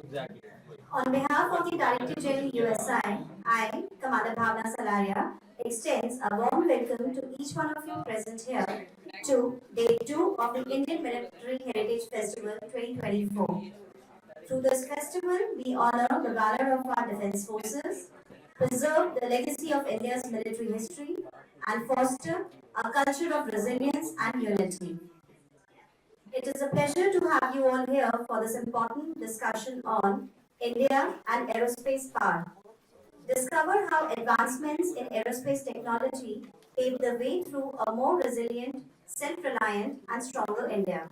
On behalf of the Director General USI, I, Commander Bhavna Salaria, extends a warm welcome to each one of you present here to Day 2 of the Indian Military Heritage Festival 2024. Through this festival, we honor the valor of our defense forces, preserve the legacy of India's military history, and foster a culture of resilience and unity. It is a pleasure to have you all here for this important discussion on India and aerospace power. Discover how advancements in aerospace technology pave the way through a more resilient, self-reliant, and stronger India.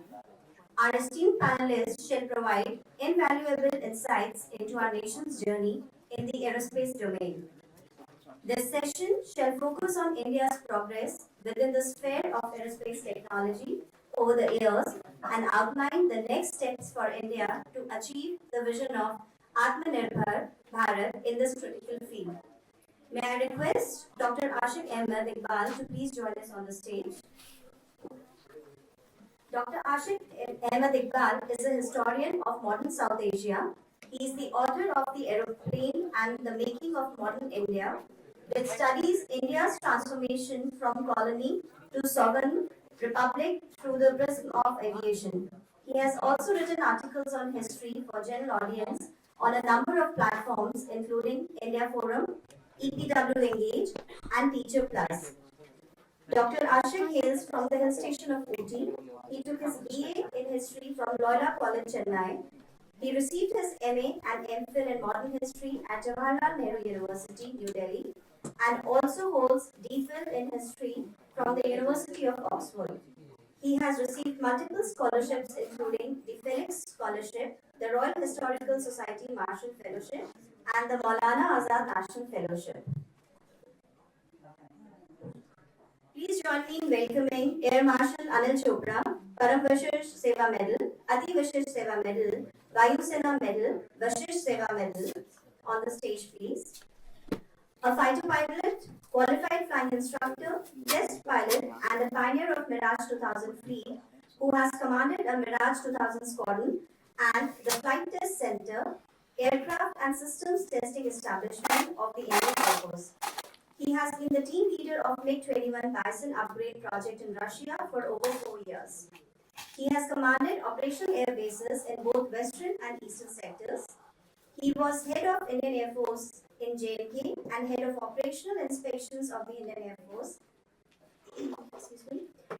Our esteemed panelists shall provide invaluable insights into our nation's journey in the aerospace domain. This session shall focus on India's progress within the sphere of aerospace technology over the years and outline the next steps for India to achieve the vision of Atmanirbhar Bharat in this critical field. May I request Dr. Ashik Ahmed Iqbal to please join us on the stage. Dr. Ashik Ahmed Iqbal is a historian of modern South Asia. He is the author of The Aeroplane and the Making of Modern India, which studies India's transformation from colony to sovereign republic through the prism of aviation. He has also written articles on history for general audience on a number of platforms including India Forum, EPW Engage, and Teacher Plus. Dr. Ashik hails from the hill station of Ooty. He took his BA in history from Loyola College, Chennai. He received his MA and MPhil in modern history at Jawaharlal Nehru University, New Delhi, and also holds DPhil in history from the University of Oxford. He has received multiple scholarships, including the Felix Scholarship, the Royal Historical Society Marshall Fellowship, and the Maulana Azad National Fellowship. Please join me in welcoming Air Marshal Anil Chopra, Param Vishesh Seva Medal, Ati Vishesh Seva Medal, Vayu Sena Medal, Vishesh Seva Medal on the stage, please. A fighter pilot, qualified flying instructor, test pilot, and a pioneer of Mirage 2000 fleet, who has commanded a Mirage 2000 squadron and the Flight Test Center, aircraft and systems testing establishment of the Indian Air Force. He has been the team leader of MiG-21 Bison upgrade project in Russia for over 4 years. He has commanded operational air bases in both western and eastern sectors. He was head of Indian Air Force in JNK and head of operational inspections of the Indian Air Force.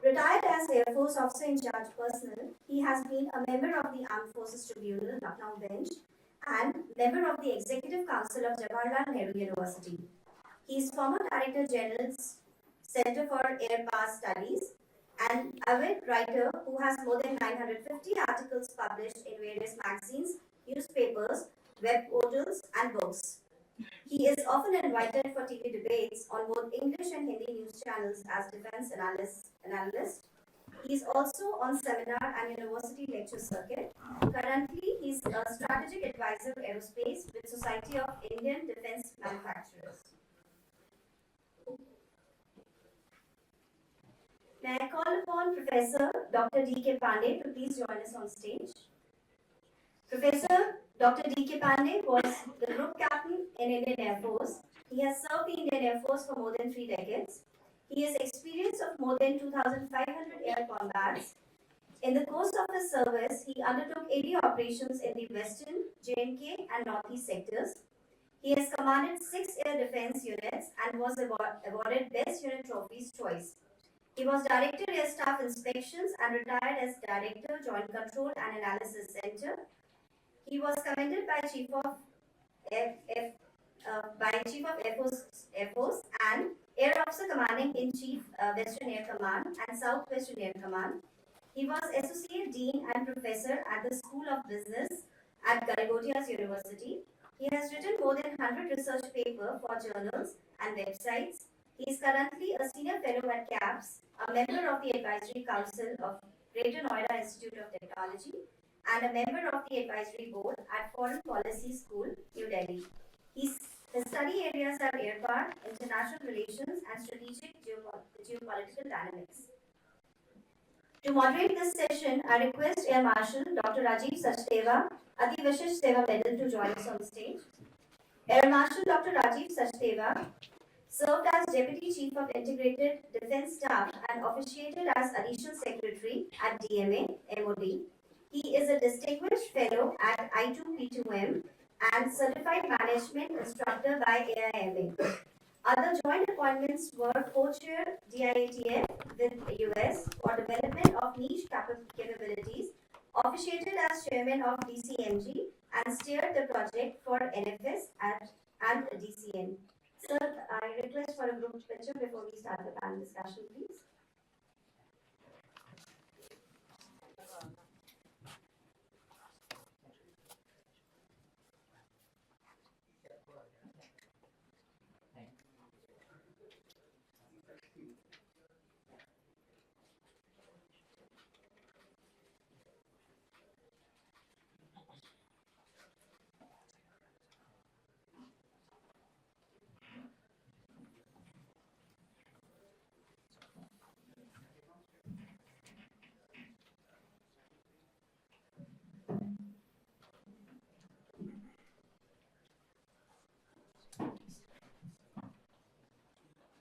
Retired as Air Force Officer in Charge Personnel, he has been a member of the Armed Forces Tribunal, Lucknow Bench, and member of the Executive Council of Jawaharlal Nehru University. He is former Director General's Center for Air Power Studies and avid writer who has more than 950 articles published in various magazines, newspapers, web portals, and books. He is often invited for TV debates on both English and Hindi news channels as defense analyst. He is also on seminar and university lecture circuit. Currently, he is a strategic advisor aerospace with Society of Indian Defense Manufacturers. May I call upon Professor Dr. D.K. Pandey to please join us on stage. Professor Dr. D.K. Pandey was the group captain in Indian Air Force. He has served the Indian Air Force for more than 3 decades. He has experience of more than 2,500 air combats. In the course of his service, he undertook area operations in the Western, J&K, and Northeast sectors. He has commanded 6 air defense units and was awarded Best Unit Trophies twice. He was Director Air Staff Inspections and retired as Director Joint Control and Analysis Center. He was commended by Chief of Air Force and Air Officer Commanding in Chief Western Air Command and Southwestern Air Command. He was Associate Dean and Professor at the School of Business at Garigotias University. He has written more than 100 research papers for journals and websites. He is currently a Senior Fellow at CAPS, a member of the Advisory Council of Greater Noida Institute of Technology, and a member of the Advisory Board at Foreign Policy School, New Delhi. His study areas are air power, international relations, and strategic geopolitical dynamics. To moderate this session, I request Air Marshal Dr. Rajiv Sachdeva Adi Vishish Seva Medal to join us on stage. Air Marshal Dr. Rajiv Sachdeva served as Deputy Chief of Integrated Defense Staff and officiated as Additional Secretary at DMA, MOD. He is a distinguished fellow at I2P2M and certified management instructor by AIMA. Other joint appointments were co-chair DIATF with US for development of niche capabilities, officiated as chairman of DCMG, and steered the project for NFS and DCN. Sir, I request for a group picture before we start the panel discussion, please.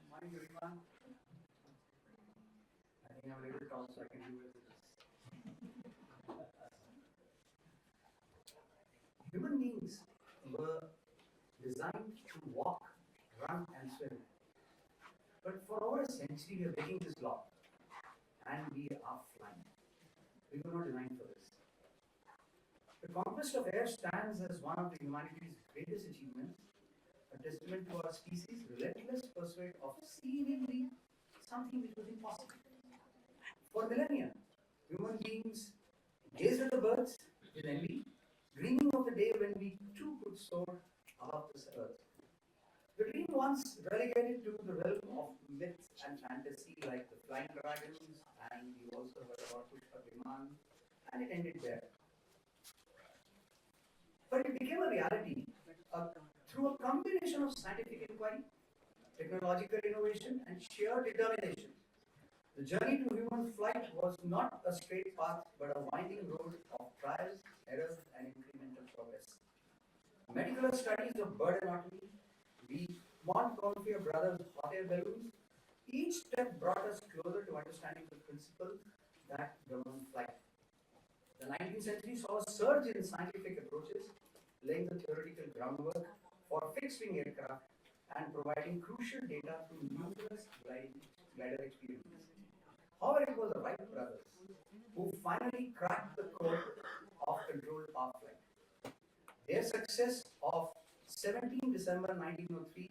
Morning everyone. I think I'm a little tall so I can do it. Human beings were designed to walk, run and swim. But for over a century we are breaking this law and we are flying. We were not designed for this. The conquest of air stands as one of the humanity's greatest achievements, a testament to our species' relentless pursuit of seemingly something which was impossible. For millennia, human beings gazed at the birds with envy, dreaming of the day when we too could soar above this earth. The dream once relegated to the realm of myth and fantasy like the flying dragons, and we also heard about Pushpak Viman, and it ended there. But it became a reality through a combination of scientific inquiry, technological innovation, and sheer determination. The journey to human flight was not a straight path, but a winding road of trials, errors, and incremental progress. Meticulous studies of bird anatomy, the Montgolfier brothers' hot air balloons, each step brought us closer to understanding the principles that govern flight. The 19th century saw a surge in scientific approaches, laying the theoretical groundwork for fixed-wing aircraft and providing crucial data through numerous glider experiments. However, it was the Wright brothers who finally cracked the code of controlled power flight. Their success of 17 December 1903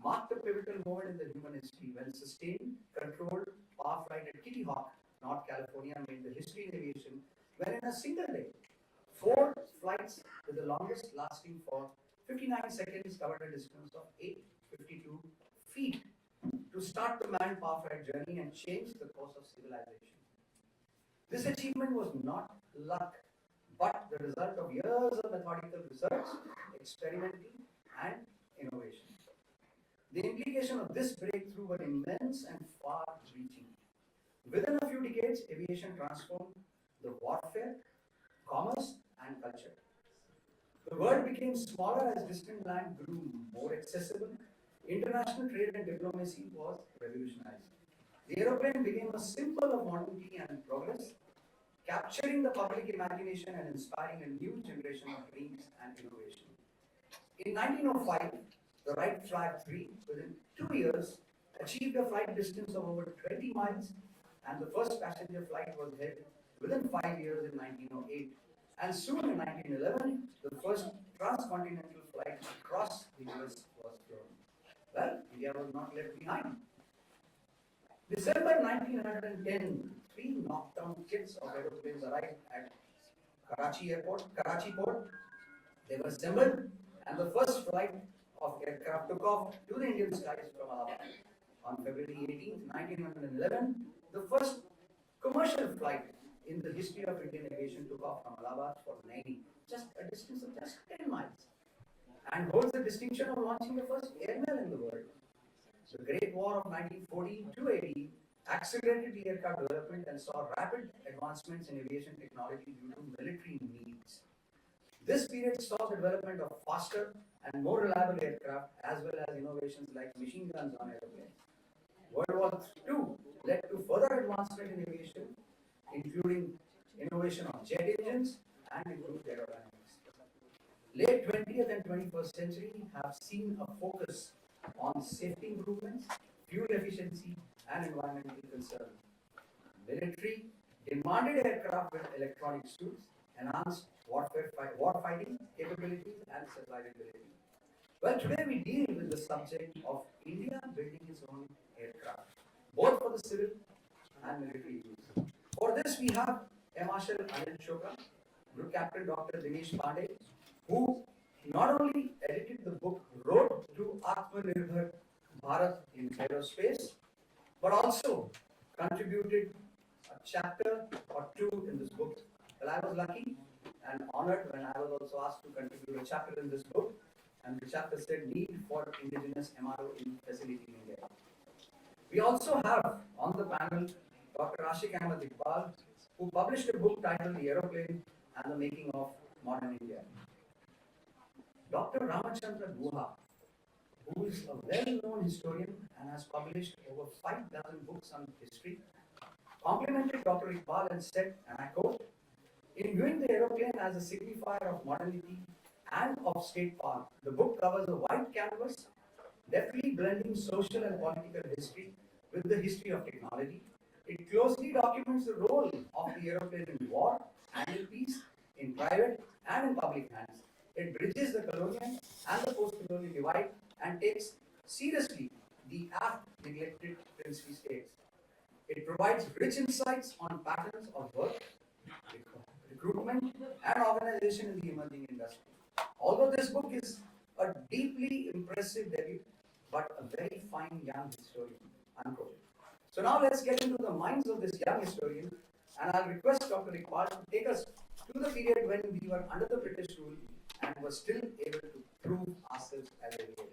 marked a pivotal moment in the human history when sustained, controlled power flight at Kitty Hawk, North California, made the history in aviation when in a single day, 4 flights with the longest lasting for 59 seconds covered a distance of 852 feet to start the manned power flight journey and change the course of civilization. This achievement was not luck, but the result of years of methodical research, experimenting, and innovation. The implications of this breakthrough were immense and far-reaching. Within a few decades, aviation transformed the warfare, commerce, and culture. The world became smaller as distant land grew more accessible. International trade and diplomacy was revolutionized. The aeroplane became a symbol of modernity and progress, capturing the public imagination and inspiring a new generation of dreams and innovation. In 1905, the Wright Flyer 3, within 2 years, achieved a flight distance of over 20 miles, and the first passenger flight was held within 5 years in 1908. And soon in 1911, the first transcontinental flight across the US was flown. Well, India was not left behind. December 1910, 3 knockdown kits of aeroplanes arrived at Karachi port. They were assembled, and the first flight of aircraft took off to the Indian skies from Allahabad. On February 18, 1911, the first commercial flight in the history of Indian aviation took off from Allahabad for Naini, just a distance of just 10 miles, and holds the distinction of launching the first airmail in the world. The Great War of 1914 to 80 accelerated the aircraft development and saw rapid advancements in aviation technology due to military needs. This period saw the development of faster and more reliable aircraft as well as innovations like machine guns on airplanes. World War II led to further advancement in aviation, including innovation on jet engines and improved aerodynamics. Late 20th and 21st century have seen a focus on safety improvements, fuel efficiency, and environmental concern. Military demanded aircraft with electronic suits, enhanced war-fighting capabilities, and survivability. Well, today we deal with the subject of India building its own aircraft, both for the civil and military use. For this, we have Air Marshal Anil Chopra, Group Captain Dr. Dinesh Pandey, who not only edited the book Road to Atmanirbhar Bharat in Aerospace, but also contributed a chapter or two in this book. Well, I was lucky and honored when I was also asked to contribute a chapter in this book, and the chapter said Need for Indigenous MRO in Facility in India. We also have on the panel Dr. Ashik Ahmed Iqbal, who published a book titled The Aeroplane and the Making of Modern India. Dr. Ramachandra Guha, who is a well-known historian and has published over 5,000 books on history, complimented Dr. Iqbal and said, and I quote, "In viewing the aeroplane as a signifier of modernity and of state power, the book covers a wide canvas, deftly blending social and political history with the history of technology. It closely documents the role of the aeroplane in war and in peace, in private and in public hands. It bridges the colonial and the post-colonial divide and takes seriously the aft-neglected princely states. It provides rich insights on patterns of work, recruitment, and organization in the emerging industry. Although this book is a deeply impressive debut, but a very fine young historian." Unquote. So now let's get into the minds of this young historian, and I'll request Dr. Iqbal to take us to the period when we were under the British rule and were still able to prove ourselves as a leader.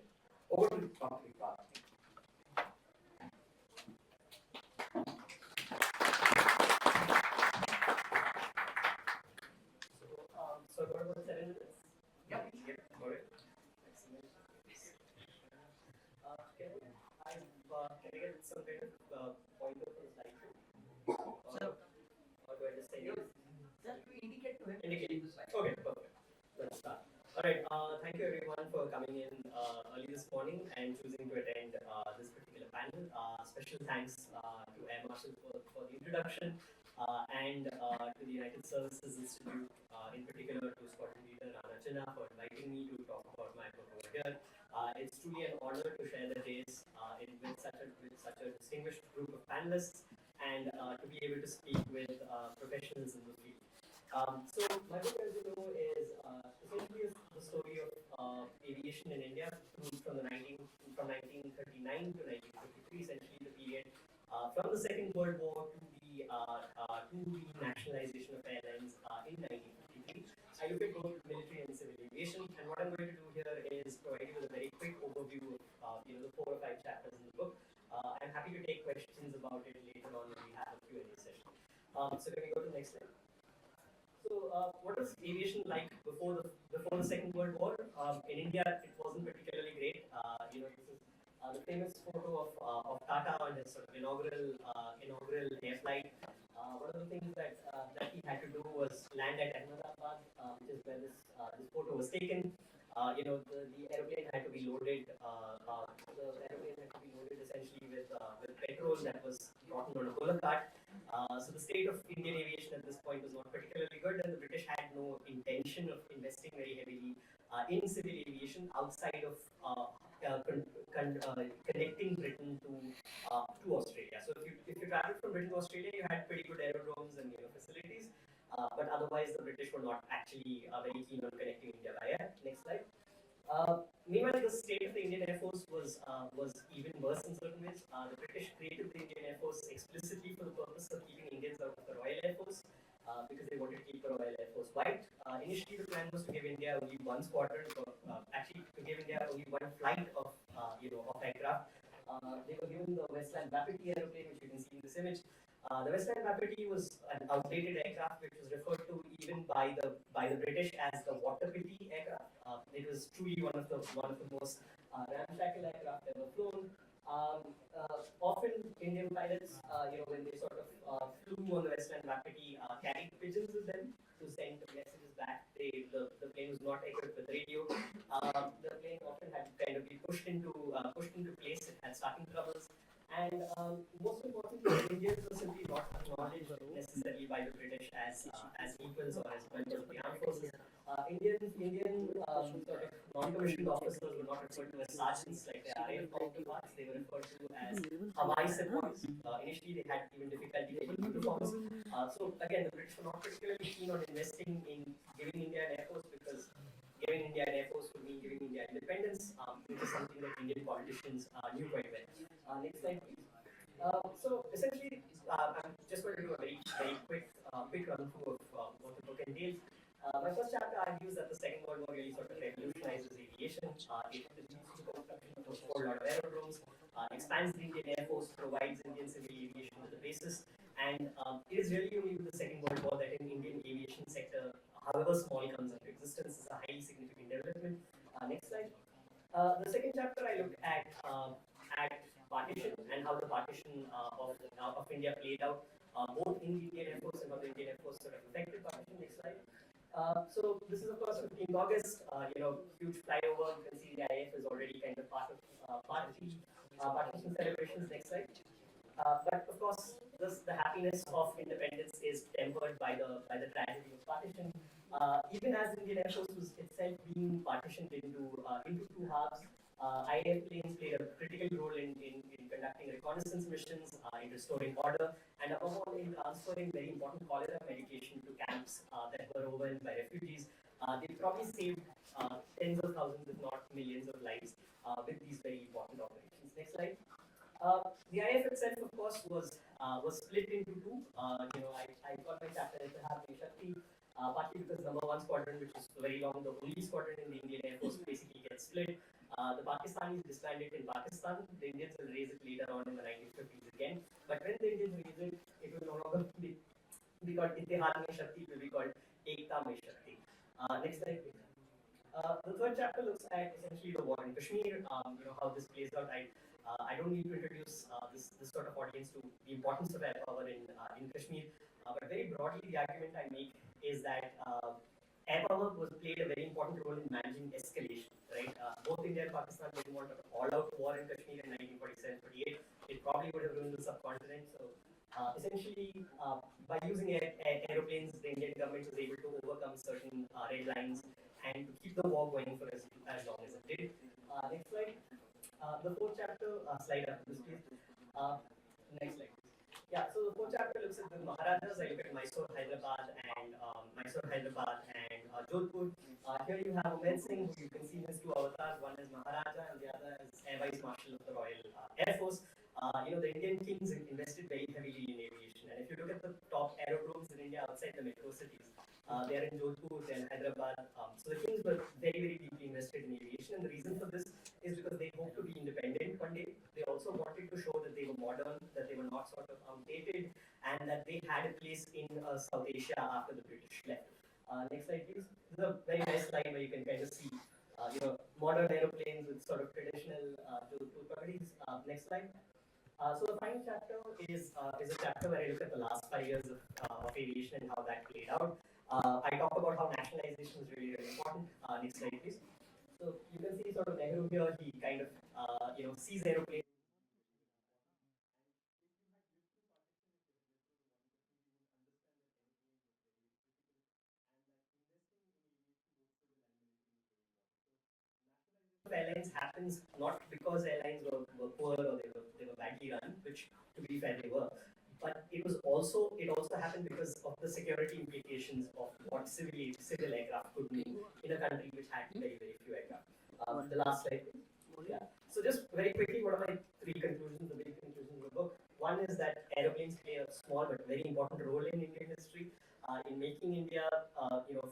Over to Dr. Iqbal. So what about 7 minutes? Yeah. Got it. Excellent. Can I get some kind of pointer for the slideshow? Or do I just say yes? Just indicate to him. Indicate. Okay, perfect. Let's start. Alright, thank you everyone for coming in early this morning and choosing to attend this particular panel. Special thanks to Air Marshal for the introduction and to the United Services Institute, in particular to Squadron Leader Rana Chinna for inviting me to talk about my book over here. It's truly an honor to share the days with such a distinguished group of panelists and to be able to speak with professionals in the field. So my book, as you know, is essentially the story of aviation in India from 1939 to 1953, essentially the period from the Second World War to the nationalization of airlines in 1953. I look at both military and civil aviation, and what I'm going to do here is provide you with a very quick overview of the 4 or 5 chapters in the book. I'm happy to take questions about it later on when we have a Q&A session. So can we go to the next slide? So, what was aviation like before the Second World War? In India, it wasn't particularly great. This is the famous photo of Tata on his sort of inaugural air flight. One of the things that he had to do was land at Ahmedabad, which is where this photo was taken. The aeroplane had to be loaded. The aeroplane had to be loaded essentially with petrol that was brought on a roller cart. So the state of Indian aviation at this point was not particularly good, and the British had no intention of investing very heavily in civil aviation outside of connecting Britain to Australia. So if you traveled from Britain to Australia, you had pretty good aerodromes and facilities, but otherwise the British were not actually very keen on connecting India by air. Next slide. Meanwhile, the state of the Indian Air Force was even worse in certain ways. The British created the Indian Air Force explicitly for the purpose of keeping Indians out of the Royal Air Force because they wanted to keep the Royal Air Force white. Initially, the plan was to give India only one squadron, actually to give India only one flight of aircraft. They were given the Westland Wapiti aeroplane, which you can see in this image. The Westland Wapiti was an outdated aircraft which was referred to even by the British as the water pity aircraft. It was truly one of the most ramshackle aircraft ever flown. Often Indian pilots, when they sort of flew on the Westland Wapiti, carried pigeons with them to send messages back. The plane was not equipped with radio. The plane often had to kind of be pushed into place. It had starting troubles. And most importantly, Indians were simply not acknowledged necessarily by the British as equals or as members of the armed forces. Indian sort of non-commissioned officers were not referred to as sergeants like their RAF counterparts. They were referred to as Hawai sepoys. Initially, they had even difficulty getting uniforms. So again, the British were not particularly keen on investing in giving India an air force because giving India an air force would mean giving India independence, which is something that Indian politicians knew quite well. Next slide, please. So essentially, I'm just going to do a very quick run through of what the book entails. My first chapter argues that the Second World War really sort of revolutionizes aviation. It leads to the construction of a whole lot of aerodromes, expands the Indian Air Force, provides Indian civil aviation with the basis, and it is really only with the Second World War that an Indian aviation sector, however small, comes into existence. Is a highly significant development. Next slide. The second chapter I looked at partition and how the partition of India played out, both in the Indian Air Force and how the Indian Air Force sort of affected partition. Next slide. So this is of course 15th August. Huge flyover. You can see the IAF is already kind of part of partition celebrations. Next slide. But of course, the happiness of independence is tempered by the tragedy of partition. Even as Indian Air Force was itself being partitioned into two halves, IAF planes played a critical role in conducting reconnaissance missions, in restoring order, and above all in transferring very important cholera medication to camps that were overwhelmed by refugees. They probably saved tens of thousands, if not millions, of lives with these very important operations. Next slide. The IF itself, of course, was split into two. I got my chapter at Shakti, partly because number one squadron, which is very long, the only squadron in the Indian Air Force, basically gets split. The Pakistanis disbanded in Pakistan. The Indians will raise it later on in the 1950s again. But when the Indians raise it, it will no longer be called Ittihad Mein Shakti, it will be called Ekta Mein Shakti. Next slide, please. The third chapter looks at essentially the war in Kashmir, how this plays out. I don't need to introduce this sort of audience to the importance of air power in Kashmir, but very broadly, the argument I make is that air power played a very important role in managing escalation. Right, both India and Pakistan didn't want an all-out war in Kashmir in 1947-48. It probably would have ruined the subcontinent. So essentially, by using aeroplanes, the Indian government was able to overcome certain red lines and to keep the war going for as long as it did. Next slide. The fourth chapter, slide after this, please. Next slide. Yeah, so the fourth chapter looks at the Maharajas. I look at Mysore, Hyderabad, and Jodhpur. Here you have Umed Singh, who you can see in his two avatars. One is Maharaja, and the other is Air Vice Marshal of the Royal Air Force. The Indian kings invested very heavily in aviation, and if you look at the top aerodromes in India outside the metro cities, they are in Jodhpur, they are in Hyderabad. So the kings were very, very deeply invested in aviation, and the reason for this is because they hoped to be independent one day. They also wanted to show that they were modern, that they were not sort of outdated, and that they had a place in South Asia after the British left. Next slide, please. This is a very nice slide where you can kind of see, modern aeroplanes with sort of traditional Jodhpur properties. Next slide. So the final chapter is a chapter where I look at the last 5 years of aviation and how that played out. I talk about how nationalization is really, really important. Next slide, please. So you can see sort of Nehru here. He kind of sees aeroplanes. Airlines happens not because airlines were poor or they were badly run, which to be fair they were, but it also happened because of the security implications of what civil aircraft could mean in a country which had very, very few aircraft. The last slide. Yeah. So just very quickly, what are my three conclusions, the big conclusions of the book? One is that aeroplanes play a small but very important role in Indian history, in making India,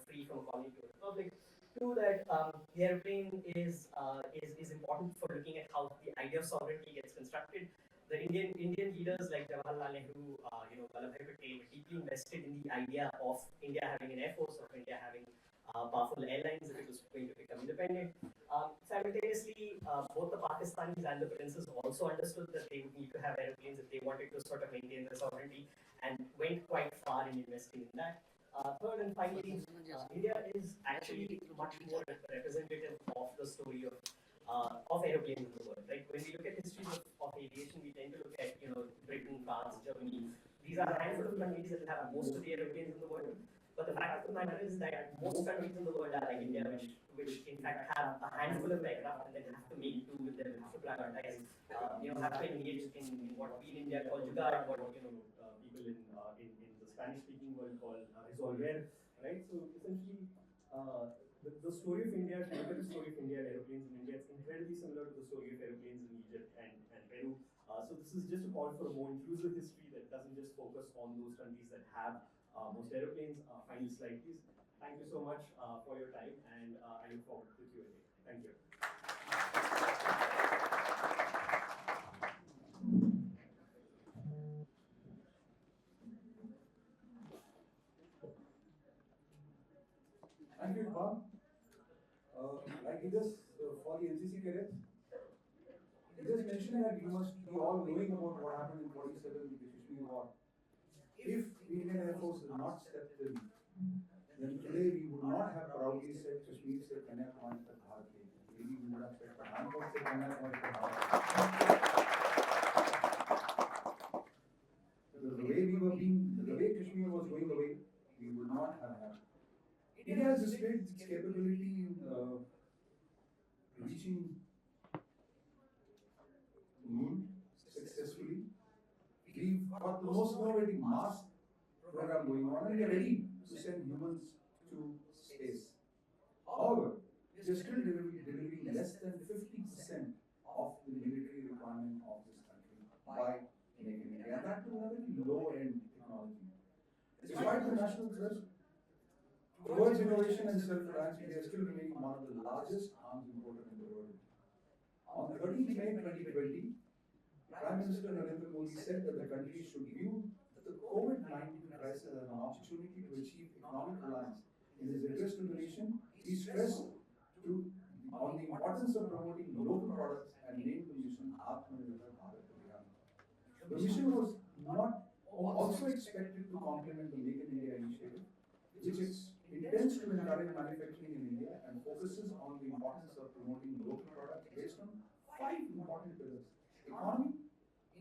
free from a colony to a republic. Two, that the airplane is important for looking at how the idea of sovereignty gets constructed. the Indian leaders like Jawaharlal Nehru, Vallabhbhai Patel, were deeply invested in the idea of India having an air force, of India having powerful airlines if it was going to become independent. Simultaneously, both the Pakistanis and the princes also understood that they would need to have aeroplanes if they wanted to sort of maintain their sovereignty, and went quite far in investing in that. Third and finally, India is actually much more representative of the story of aeroplanes in the world, right? When we look at histories of aviation, we tend to look at Britain, France, Germany. These are a handful of countries that have most of the aeroplanes in the world. But the fact of the matter is that most countries in the world are like India, which in fact have a handful of aircraft and then have to make do with them, have to prioritize, have to engage in what we in India call jugaad, what people in the Spanish-speaking world call resolver, right? So essentially, the story of India, if you look at the story of India and aeroplanes in India, it's incredibly similar to the story of aeroplanes in Egypt and Peru. So this is just a call for a more inclusive history that doesn't just focus on those countries that have most aeroplanes. Final slide, please. Thank you so much for your time, and I look forward to Q&A. Thank you. Thank you, Iqbal. Like he just, for the NCC cadets, he just mentioned that we must be all knowing about what happened in 47 with the Kashmir War. If the Indian Air Force had not stepped in, then today we would not have proudly said Kashmir se Kanyakumari tak Bharat hai. Maybe we would have said Pathankot se Kanyakumari tak Bharat hai. The way Kashmir was going away, we would not have had. India has displayed its capability in reaching the moon successfully. We've got the most innovative Mars program going on, and we are ready to send humans to space. However, we are still delivering less than 50% of the military requirement of this country by Make in India, and that to a very low-end technology. Despite the national thrust towards innovation and self-reliance, India still remains one of the largest arms importers in the world. On 13th May 2020, Prime Minister Narendra Modi said that the country should view the COVID-19 crisis as an opportunity to achieve economic reliance. In his address to the nation, he stressed on the importance of promoting local products and named the mission Atmanirbhar Bharat Abhiyan. The mission was not also expected to complement the Make in India initiative, which intends to encourage manufacturing in India and focuses on the importance of promoting local products based on 5 important pillars: economy,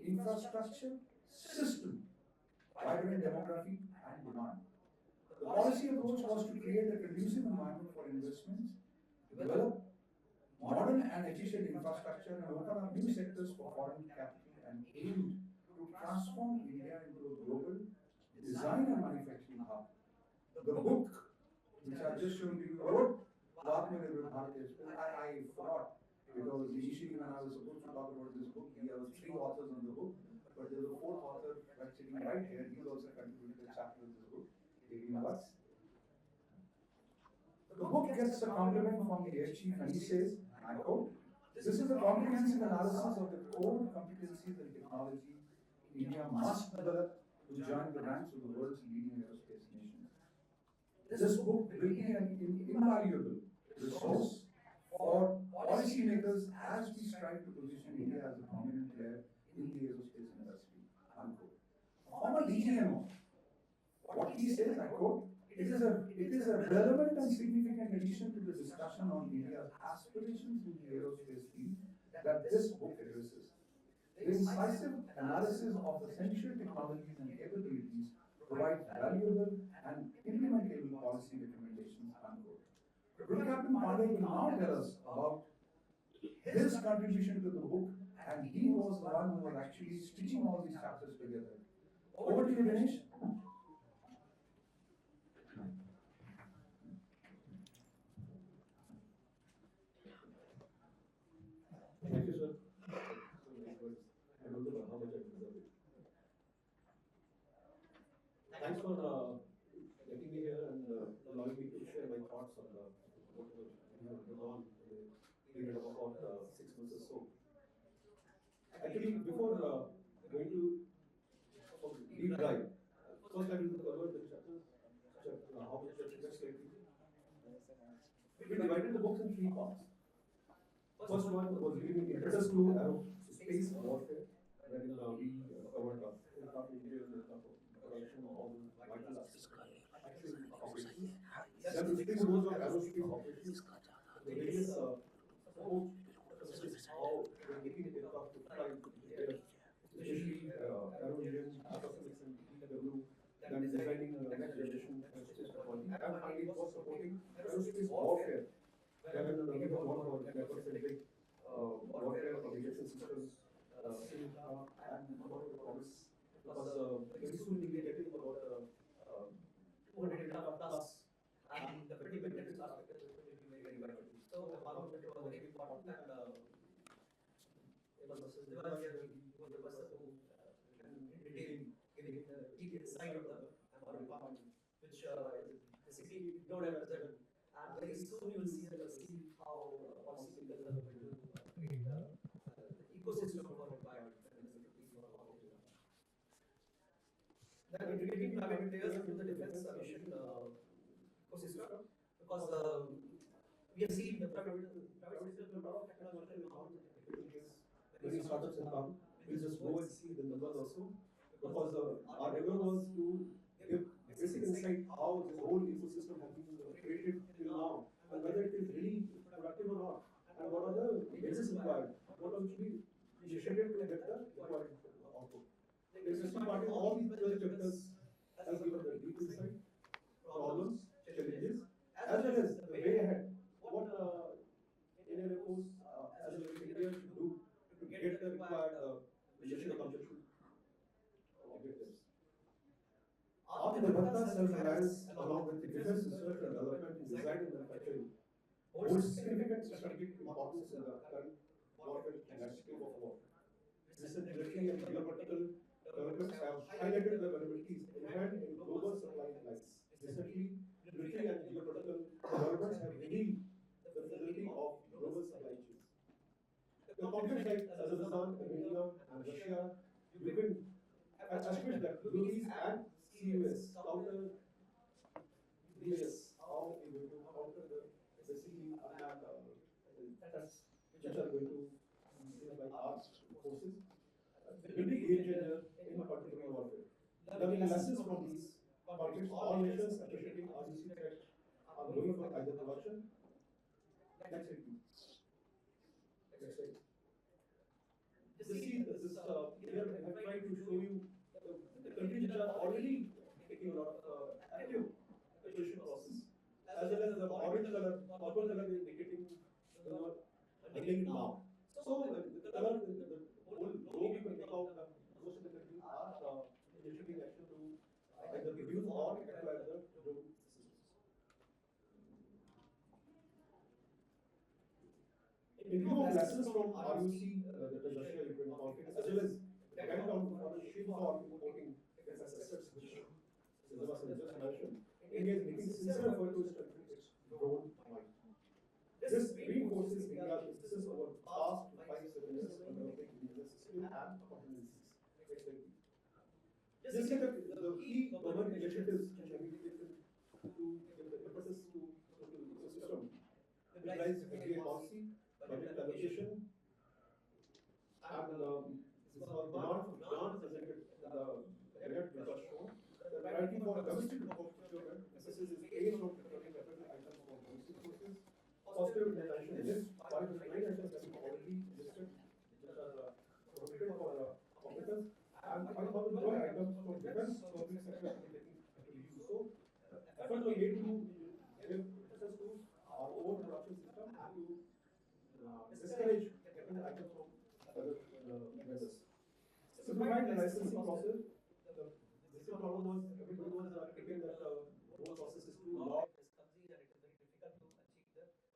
infrastructure, system, vibrant demography, and demand. The policy approach was to create a conducive environment for investments, develop modern and efficient infrastructure, and open up new sectors for foreign capital, and aim to transform India into a global design and manufacturing hub. The book, which I've just shown to you, wrote Atmanirbhar Bharat. I forgot, because initially when I was supposed to talk about this book, there were 3 authors on the book, but there's a 4th author that's sitting right here. He's also contributed a chapter of this book, David Watts. The book gets a compliment from the air chief, and he says, and I quote, "This is a comprehensive analysis of the core competencies and technology India must develop to join the ranks of the world's leading aerospace nations. This book will be an invaluable resource for policymakers as we strive to position India as a prominent player in the aerospace industry." Unquote. Former DGMO, what he says, I quote, it is a relevant and significant addition to the discussion on India's aspirations in the aerospace field that this book addresses. The incisive analysis of essential technologies and capabilities provides valuable and implementable policy recommendations. Unquote. Guru Captain Pandey will now tell us about his contribution to the book, and he was the one who was actually stitching all these chapters together. Over to you, Dinesh. Thank you, sir. I don't know how much I deserve it. Thanks for getting me here and allowing me to share my thoughts on what we have undergone in a period of about 6 months or so. Actually, before going to deep dive. First, I will cover the chapters, how much invest lately. We divided the books in three parts. First one was giving impetus to aerospace warfare, wherein we covered aircraft engines, aircraft production, all the vital aspects of actual operations. Then the six rules of aerospace operations, the various support systems, how they're making aircraft to fly in the air, especially aero engines, approximates and PW, then designing next generation aerospace technology, and finally it was supporting aerospace warfare, wherein we have gone for network-centric warfare communication systems, and one of the promise, because very soon we'll be getting about 200 aircraft plus, and the critical maintenance aspect is going to be very vital. So environment was very important, and it was Mrs. Deva here who was the person who in detail giving the deep insight of the environment department, which basically don't represent. And very soon you will see how policymakers are going to create the ecosystem for required. Then integrating private players into the defense mission ecosystem, because we have seen the private sector, a lot of technological innovations, many startups in come. We'll just go and see the numbers also, because our endeavor was to give basic insight how this whole ecosystem has been created till now, and whether it is really productive or not, and what are the bases required, what are actually initiated to get the required output. The interesting part is all these 12 chapters has given the deep insight, problems, challenges, as well as the way ahead. What Indian Air Force, as well as India should do to get the required mission accomplished objectives. Atmanirbharta self-reliance, along with the defense research and development in design and manufacturing, holds significant strategic importance in the current warfare landscape of war. Recent military and geopolitical developments have highlighted the vulnerabilities inherent in global supply lines. Recently, military and geopolitical developments have revealed the fragility of global supply chains. The conflicts like Azerbaijan, Armenia, and Russia, Ukraine have estimated that UAEs and CUS counter BS, how we going to counter the basically unmanned threats which are going to be seen by our forces. Will be game changer in contemporary warfare. Learning lessons from these conflicts, all nations appreciating RUC threat are going for either production. Next slide, please. Next slide. Just see this here I'm trying to show you the countries which are already taking a lot of active acquisition process, as well as the orange color, purple color is indicating again now. So the color, the whole globe you can make out that most of the countries are initiating action to either reduce or acquire the drone systems. In view of lessons from RUC, the Russia-Ukraine conflict, as well as the kind of for the shield for importing defense assets, which Siddharth just mentioned, India is making sincere effort to strengthen its drone might. This reinforces India's emphasis over past 5-7 years on developing business system and competencies. Next slide, please. Just see the key government initiatives which have been taken to give the impetus to the ecosystem. Liberalize FDI policy, budget allocation, and this was demand for grant presented in the budget which was shown. The priority for domestic procurement emphasis is based on procuring capital items for domestic sources. Positive international list, 5 to 9 items have been already listed, which are prohibited for competence, and 5,000 more items from defense public sector are taking into use. So, efforts were made to give access to our own production system and to discourage getting the items from other vendors. Simplified the licensing process. The basic problem was everybody was thinking that the whole process is too long. It's clumsy and it is very difficult to achieve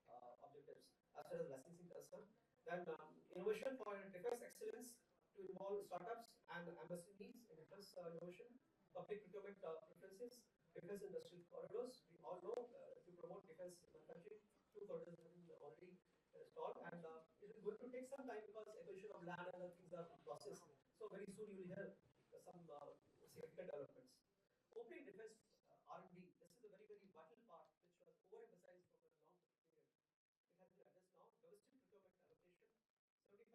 the objectives as far as licensing concerned. Then innovation for defense excellence to involve startups and MSMEs in defense innovation, public procurement preferences, defense industrial corridors. We all know to promote defense manufacturing, 2 corridors have been already installed, and it is going to take some time because acquisition of land and other things are in process. So very soon you will hear some significant developments. Opening defense R&D, this is a very, very vital part which was overemphasized over a long period. It has been addressed now. Domestic procurement allocation, 75%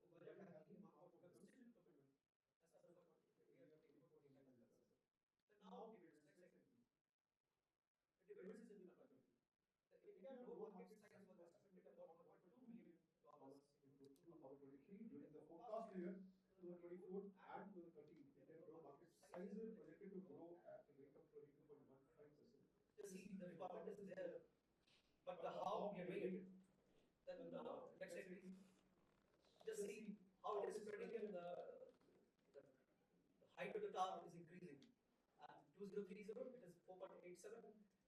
of the budget has been earmarked for domestic procurement. As far as we are taking 45%. So now dividends, next slide. The dividends is in the country. The Indian drone market size was estimated about $1.2 million in 2023. During the forecast year 2024 and 2030, Indian drone market size is projected to grow at a rate of 22.15%. Just see the requirement is there, but how we are doing it. Then next slide please. Just see how it is spreading in the height of the tower is increasing. And 2030 it is 4.87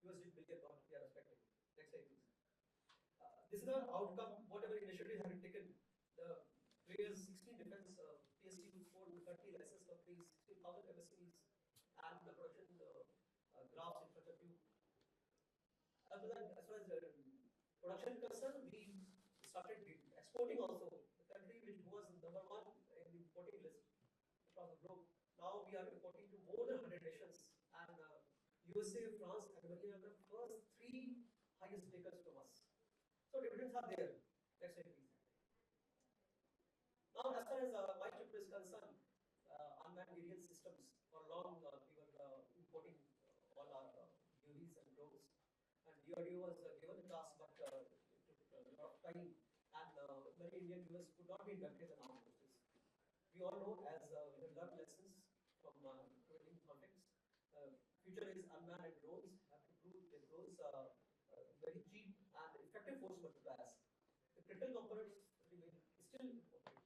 billion what we are expecting. Next slide please. This is the outcome, whatever initiatives have been taken. The various 16 defense PSUs, 430 license companies, 16,000 MSCs, and the production graphs in front of you. As far as production is concerned, we started exporting also. The country which was number one in the importing list across the globe. Now we are importing to more than 100 nations, and USA, France, and Germany are the first three highest takers from us. So dividends are there. Next slide, please. Now, as far as my chip is concerned, unmanned aerial systems, for long we were importing all our UAVs and drones. And DRDO was given the task, but it took a lot of time, and many Indian UAVs could not be inducted in armed forces. We all know, as we have learned lessons from training context, future is unmanned and drones have to prove their drones very cheap and effective force multipliers. The critical components remain still important.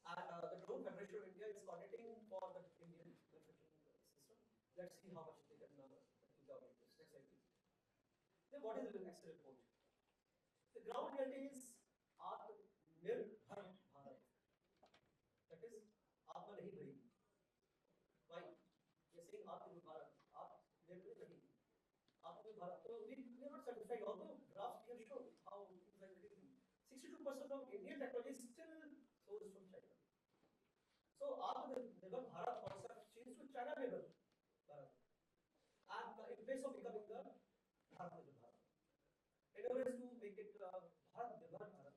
And the Drone Federation of India is coordinating for the Indian manufacturing system. Let's see how much they can do out of this. Next slide, please. Then what is the next report? The ground reality is Atmanirbhar Bharat. That is Atma Nahi Bhai. Why? We are saying Atmanirbhar Bharat. Atmanirbhar Nahi. Atmanirbhar Bharat. So we are not satisfied. Although graphs we have shown how things are increasing. 62% of Indian technology is still sourced from China. So Atmanirbhar Bharat concept changed to China Nirbhar Bharat. And in place of becoming the Bharat Nirbhar Bharat. Endeavor is to make it Bharat Nirbhar Bharat,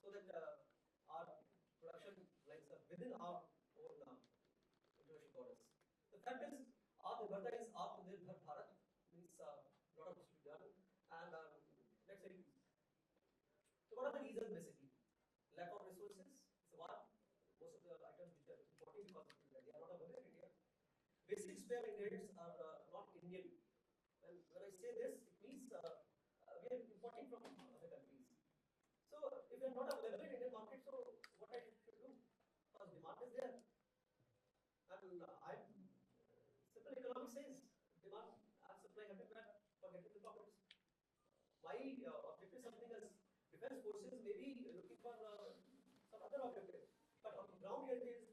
so that our production lines are within our own international borders. The fact is, Atmanirbharta is Atmanirbhar Bharat, means a lot of work to be done. And let's say, so what are the reasons basically? Lack of resources is one. Most of the items which are importing because they are not available in India. Basic spare ingredients are not Indian. And when I say this, it means we are importing from other countries. So if they are not available in Indian market, so what I should do? Because demand is there. And simple economics says demand and supply have to be met for getting the profits. My objective is something as defense forces may be looking for some other objective. But on the ground reality is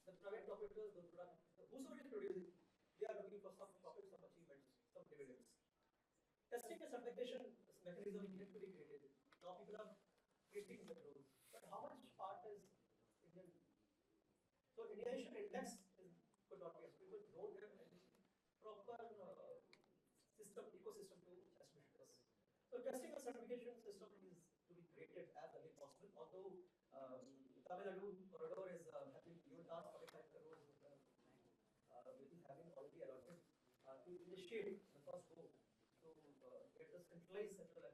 the private operators, whosoever is producing, they are looking for some profits, some achievements, some dividends. Testing and certification mechanism is yet to be created. Now people are creating the roles. But how much part is Indian? So Indian index could not be as people don't have any proper ecosystem to establish this. So testing and certification system is to be created as early as possible. Although Tamil Nadu corridor is having new task 45 crores, which is having already allotted to initiate the first go to get the centralized central and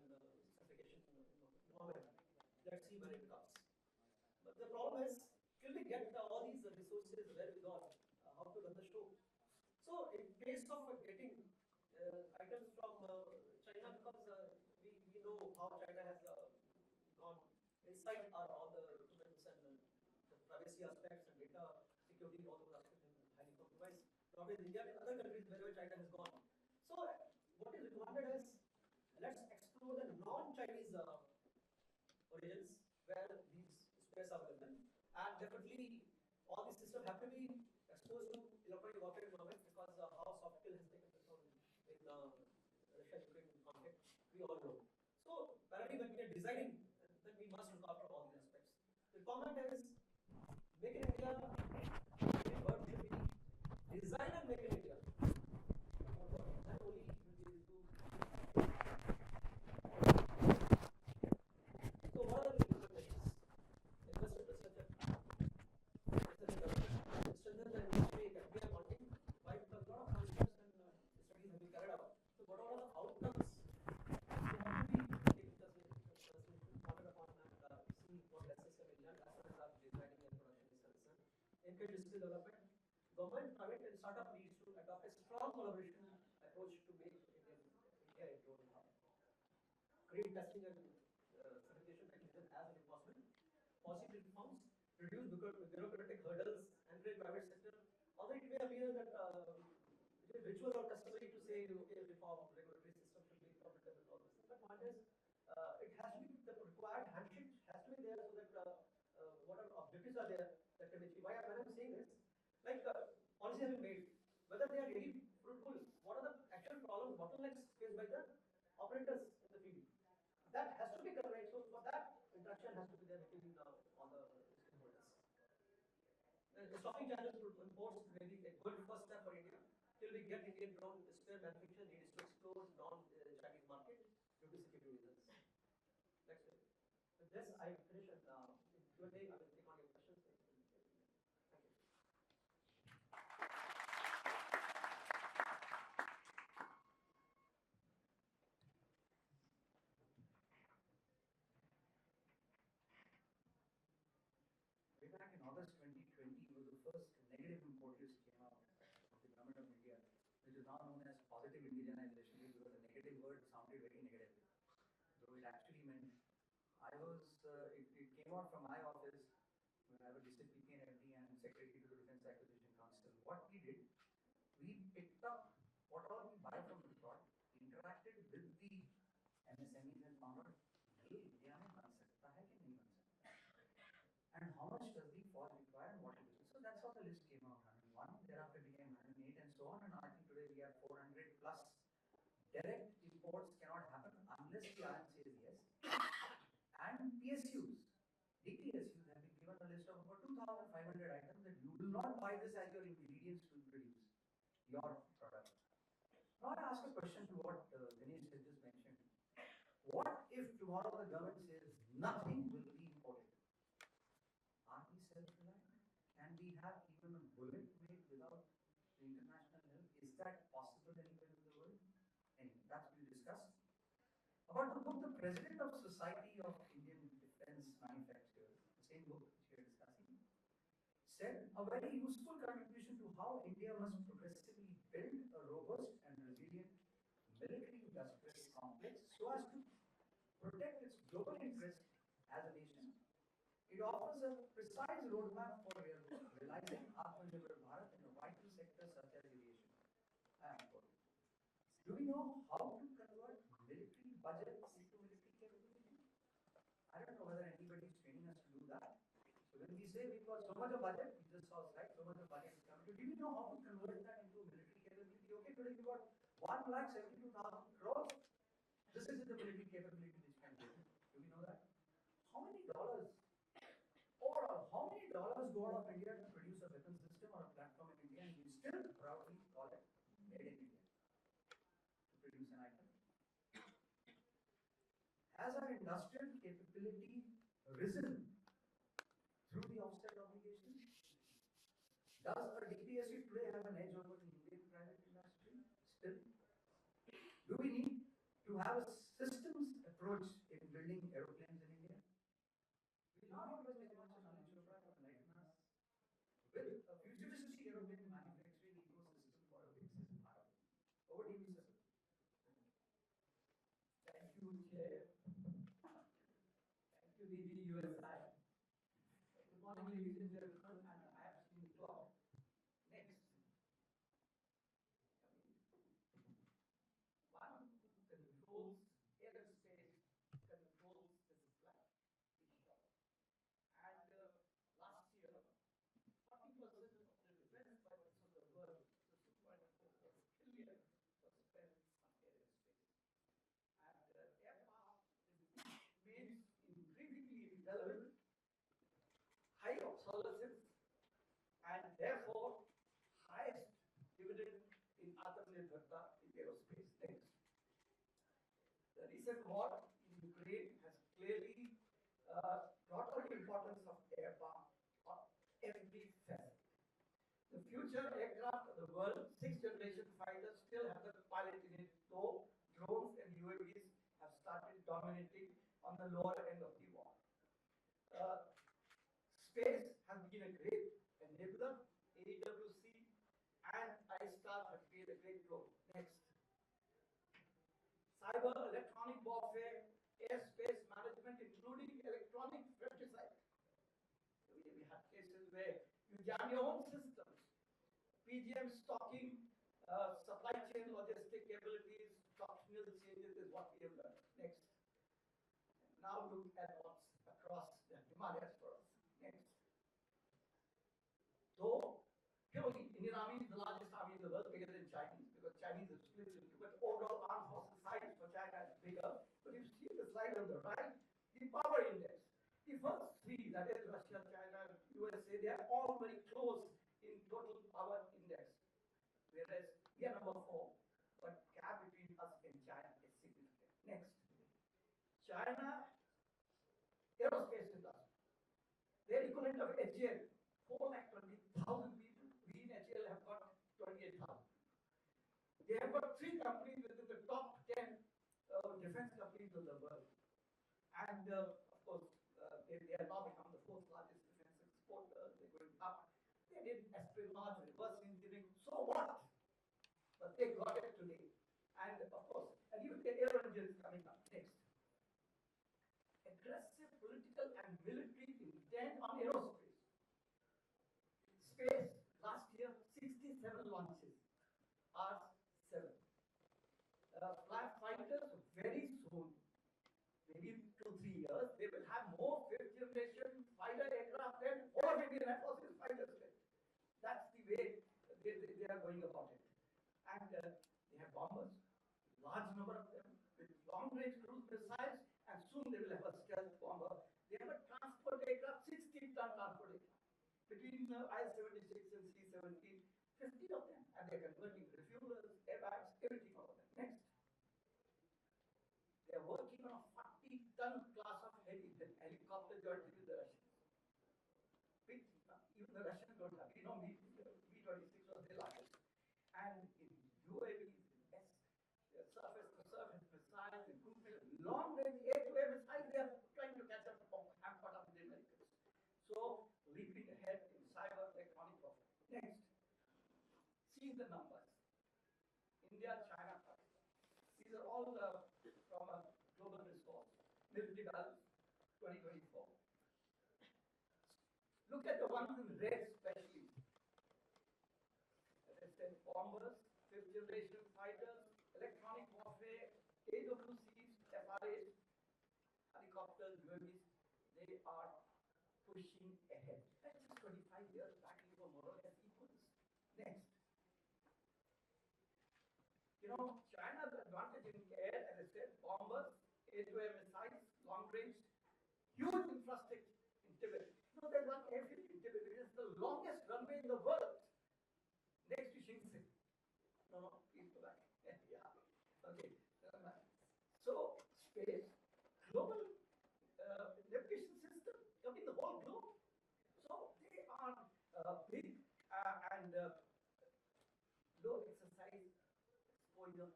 certification environment. Let's see when it comes. But the problem is, till we get all these resources where we got, how to run the show. So in case of getting items from China, because we know how China has gone inside are all the documents and the privacy aspects and data security, all those aspects are highly compromised. Not in India, in other countries wherever China has gone. So what is recommended is, let's explore the non-Chinese origins where these spares are available, and definitely all these systems have to be exposed to electronic warfare environment, because how soft kill has taken control in Russia-Ukraine conflict, we all know. So parallelly when we are designing, then we must look after all the aspects. The comment is, make it government, private, and startup needs to adopt a strong collaboration approach to make India a drone hub. Create testing and certification mechanism as soon as possible. Policy reforms, reduce bureaucratic hurdles, encourage private sector. Although it may appear that it is ritual or customary to say, okay, reform of regulatory system should be profitable and all this. But point is, it has to be, the required handshake has to be there so that whatever objectives are there that can be achieved. Why when I'm saying this, like policy has been made, whether they are really fruitful, what are the actual problems, bottlenecks faced by the operators in the field? That has to be correct. So for that, interaction has to be there between all the stakeholders. The stopping China through imports may be a good first step for India. Till we get Indian drone spare manufacture needs to explore non-Chinese market due to security reasons. Next week. With this, I finish and Q&A. I will take on your questions. Thank you. Way back in August 2020 was the first negative import list came out of the government of India, which is now known as positive indigenization because the negative word sounded very negative. Though it actually meant, it came out from my office when I was district PK and FD and secretary to the Defense Acquisition Council. What we did, we picked up what all we buy from the plot, interacted with the MSMEs and found out, ये India में बन सकता है कि नहीं बन सकता है? And how much does the fall require and what it is. So that's how the list came out, 101, thereafter became 108 and so on, and I think today we have 400 plus. Direct imports cannot happen unless the RM says yes. And PSUs, DPSUs have been given a list of about 2,500 items that you will not buy this as your ingredients to produce your product. Now I ask a question to what Dinesh has just mentioned. What if tomorrow the government says nothing will be imported? Are we self-reliant? Can we have even a bullet made without the international help? Is that possible anywhere in the world? Anyway, that's been discussed. About the book, The President of Society of Indian Defense Manufacturers, the same book which we are discussing, said a very useful contribution to how India must progressively build a robust and resilient military industrial complex so as to protect its global interests as a nation. It offers a precise roadmap for realizing Atmanirbhar Bharat in a vital sector such as aviation. Do we know how to convert military budgets into military capability? I don't know whether anybody is training us to do that. So when we say we've got so much of budget, we just saw slide, so much of budget is coming. Do we know how to convert that into military capability? Okay, today we've got 1,72,000 crores. This is the military capability which can be. Do we know that? How many dollars? Or how many dollars go out of India to produce a weapon system or a platform in India, and we still proudly call it made in India? Produce an item. Has our industrial capability risen through the offset obligation? Does our DPSU today have an edge over the Indian private industry? Still? Do we need to have a systems approach in building aeroplanes in India? We not always make much of knowledge with a futuristic aeroplane manufacturing ecosystem for a big system. Over to you, sir. Thank you, Chair. Thank you, DBUSI. Good morning, ladies and gentlemen, and I have seen the clock. Next. One controls aerospace, controls this flight. And last year, 40% of the defense budgets of the world, so $2.4 trillion, was spent on aerospace. And aircraft remains increasingly relevant, high obsolescence, and therefore highest dividend in Atmanirbharta in aerospace. Next. The recent war in Ukraine has clearly brought out the importance of aircraft on every facet. The future aircraft of the world, sixth generation fighters, still have the pilot in it, though drones and UAVs have started dominating on the lower end of the war. Space has been a great enabler. AWC and iStar have played a great role. Next. Cyber, electronic warfare, airspace management, including electronic fratricide. We had cases where you jam your own systems. PGM stocking, supply chain logistic capabilities, structural changes is what we have learned. Next. Now look at what's across the Himalayas for us. Next. Though, Indian Army is the largest army in the world, bigger than Chinese, because Chinese is split into, but overall armed forces size for China is bigger. But if you see the slide on the right, the power index, the first three, that is Russia, China, USA, they are all very close in total power index. Whereas we are number 4, but gap between us and China is significant. Next. China aerospace industry. Their equivalent of HAL, 420,000 people. We in HAL have got 28,000. They have got 3 companies within the top 10 defense companies of the world. And of course, they have now become the 4th largest defense exporter. They're going up. They did espionage, reverse engineering. So what? But they got it today. And of course, and even the aero engine is coming up next. Aggressive political and military intent on aerospace. Space, last year, 67 launches. Ours, 7. Fly fighters, very soon, maybe 2-3 years, they will have more 5th generation fighter aircraft than all of Indian Air Force's fighters. That's the way they are going about it. And they have bombers, large number of them, with long-range cruise missiles, and soon they will have a stealth bomber. They have a transport aircraft, 60-ton transport aircraft. Between I-76 and C-17, 50 of them, and they're converting refuelers, airbags, everything over them. Next. They are working on a 40-ton class of helicopter jointly with the Russians. Big, even the Russians don't have. B-26 was their largest. And in UAVs, surface-to-surface missiles, long-range air-to-air missiles, they are trying to catch up and caught up with the Americans. So, leaping ahead in cyber electronic warfare. Next, see the numbers. India, China, Pakistan. These are all from a global resource. Military balance, 2024. Look at the ones in red especially. As I said, bombers, 5th generation fighters, electronic warfare, AWCs, FRAs, helicopters, UAVs, they are pushing ahead. That's just 25 years back, we were more or less equals. Next. China's advantage in air, as I said, bombers, air-to-air missiles, long range, huge infrastructure in Tibet. There's one airfield in Tibet, it is the longest runway in the world, next to Xinjiang. No, please go back. Yeah. Okay. So, space, global navigation system, the whole globe. So, they are big and low exercise exposure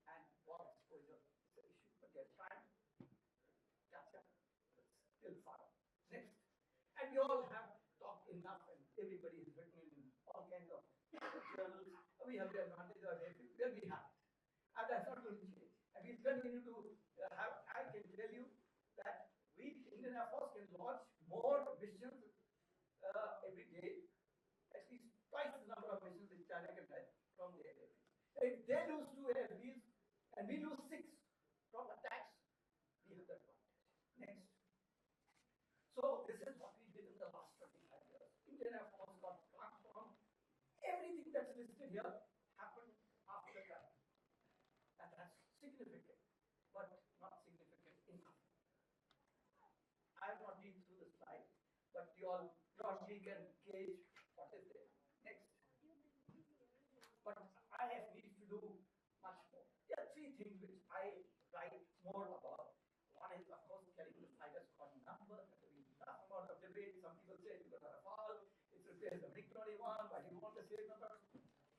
and war exposure is an issue, but they're trying to catch up. It's still far. Next. And we all have talked enough, and everybody has written in all kinds of journals. We have the advantage of everything. Well, we have it. And that's not going to change. And we continue to have, I can tell you that we, Indian Air Force, can launch more missions every day, at least twice the number of missions that China can have from the airfield. If they lose 2 airfields and we lose 6 from attacks, we have that advantage. Next. So this is what we did in the last 25 years. Indian Air Force got transformed. Everything that's listed here happened after that. And that's significant, but not significant enough. I have not been through the slide, but you all broadly can gauge what is there. Next. But IF needs to do much more. There are 3 things which I write more about. One is, of course, getting the fighters called number. There will be enough amount of debate. Some people say it's a fall, it's replaced the MiG-21, but you want the same number.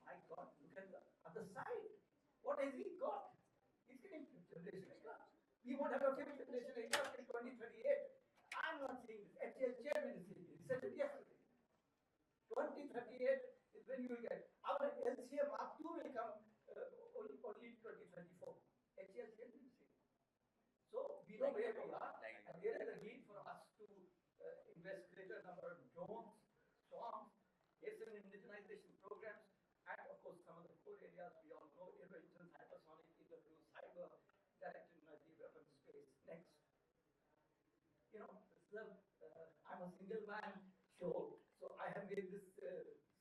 My God, look at the other side. What has he got? He's getting 5th generation aircraft. We won't have a 5th generation aircraft in 2038. I'm not saying this. HAL chairman is saying this. He said it yesterday. 2038 is when you will get. Our our LCA Mark II will come only 2024. HCL will be the same. So we know where we are, and there is a need for us to invest greater number of drones, swarms, hasten indigenization programs, and of course some of the core areas we all know: aero-engines, hypersonic, EW, cyber, directed energy, weapons space. Next, you know, I'm a single man show, so I have made this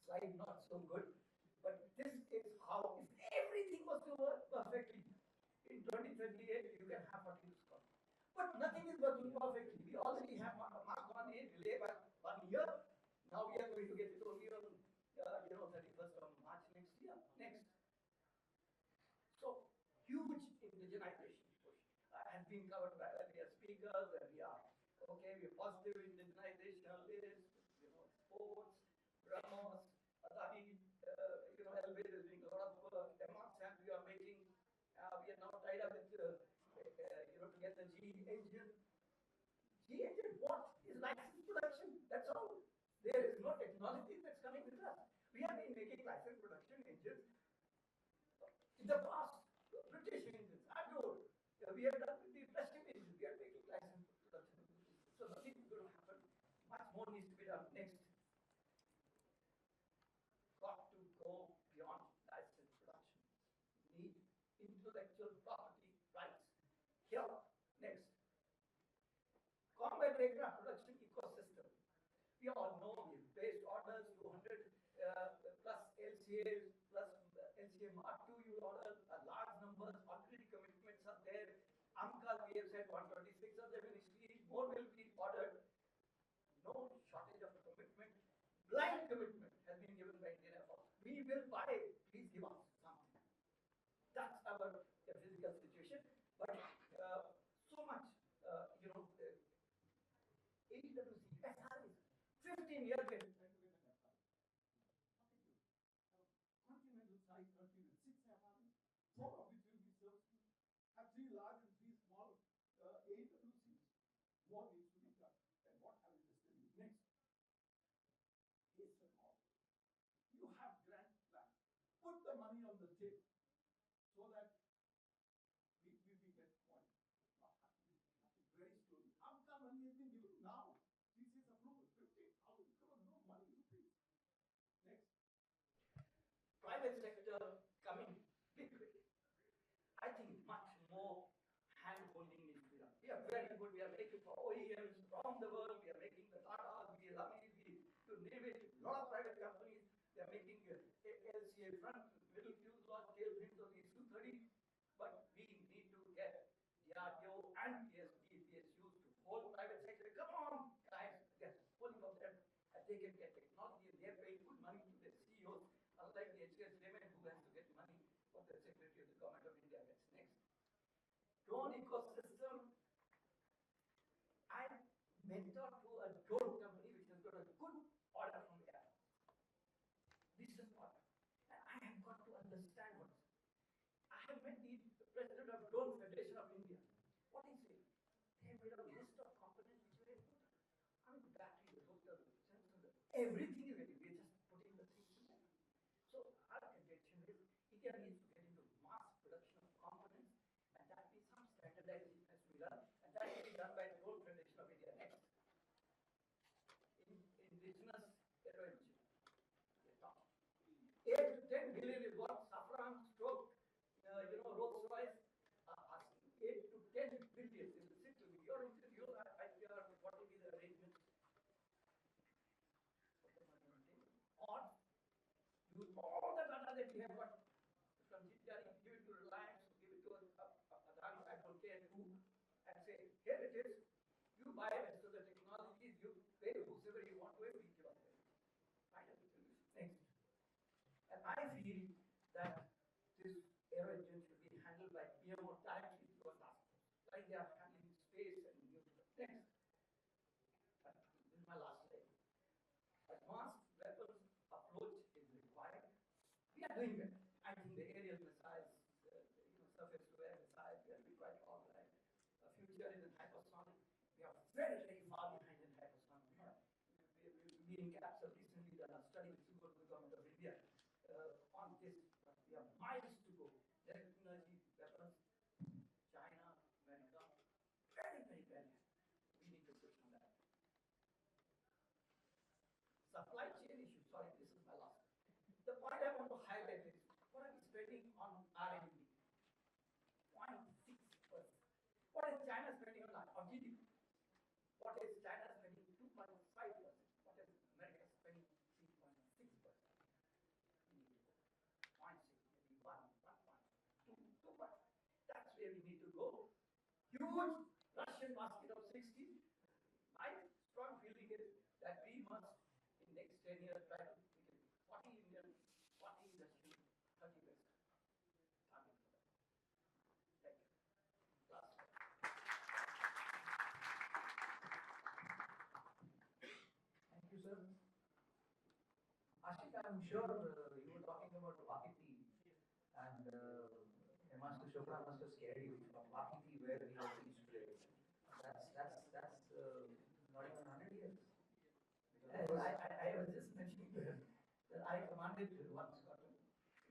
slide not so good, but this is how, if everything was to work perfectly, in 2038 you can have 40 scores. But nothing is working perfectly. We already have Mark 1A delay by 1 year. Now we are going to get it only on 31st of March next year. Next. So huge indigenization push has been covered by earlier speakers, and we are okay. We're positive indigenization list, sports, BrahMos, Adani, Elbit is doing a lot of work. Sam, we are making. We are now tied up with to get the G engine. G engine, what is license production? That's all. There is no technology that's coming with us. We have been making license production engines in the past. British engines, Ador. We have done with the Russian engines. We are making license production. So nothing is going to happen. Much more needs to be done. Next. Got to go beyond license production. Need intellectual property rights. Here, next. Combat aircraft production ecosystem. We all know we've placed orders, 200 plus LCAs, plus LCA Mark II, you order large numbers, already commitments are there. AMCA, we have said 126 of them initially, more will be ordered. No shortage of commitment. Blind commitment has been given by Indian Air Force. We will buy, please give us something. That's our physical situation. But so much, AWC, SRs, 15 years ago. Continental size country with 6 aircraft, 4 of which will be serviceable, have 3 large and 3 small AWCs. What needs to be done and what have you listed in next? Hasten all. You have grand plan. Put the money on the table so that we get quality. Not happening very slowly. AMCA money has been given now. TCS approval, 15,000 crores, no money rupee. Next. Private sector coming big way. I think much more hand holding needs to be done. We are very good. We are making for OEMs around the world. We are making the Tatas, we are to name it. A lot of private companies, they are making LCA front, middle fuselage, tail fins of these 230. But we need to get DRDO and PSUs to hold private sector. Come on, guys, they're pulling of them. And they can get technology and they are paying good money to their CEOs. Unlike the HCS Lehman, who has to get money from the Secretary of the Government of India gets next. Drone ecosystem. I mentored to a drone company which has got a good order from the air. Decent order. And I have got to understand what. I have met the President of Drone Federation of India. What is it? They have made a list of components which are important. I mean, the battery, the rotor, the sensor, everything is ready. We're just putting the things together. So our contention is India needs to get into mass production of components, and that means some standardization has to be done, and that will be done by the Drone Federation of India next. Indigenous aero-engine. 8 to 10 billion is what Safran stroke, Rolls Royce are asking. 8 to 10 billion. They will sit to me. Your IPR, what will be the arrangement? Or use all the data that we have got from GTR, give it to Reliance, give it to Adani, I don't care who, and say, here it is, you buy it, so the technology, you pay whoever you want to, we give us everything. Find a solution. Next. And I feel that this aero engine should be handled by PMO directly through a task force, like they are handling space and nuclear. Next. This is my last slide. Advanced weapons approach is required. We are doing that. I think the aerial missiles, surface-to-air missiles, we are doing quite all right. The future is in hypersonic. We are very, very far behind in hypersonic. We've been captured recently done a study with the government of India supply chain issue. Sorry, this is my last. The point I want to highlight is what are we spending on R&D? 0.6%. What is China spending on GDP? What is China spending? 2.5%. What is America spending? 3.6%. 0.6, maybe 1.2, 2. That's where we need to go. Huge Russian basket of 60. My strong feeling is that we must, in next 10 years, try to make it 40 Indian, 40 Russian, 30 Western. Target for that. Thank you. Last. Thank you, sir. Ashik, I'm sure you were talking about Wakiti, and Master Chopra must have scared you from Wakiti, where we have reached today. That's not even 100 years. I was just mentioning to him that I commanded one squadron,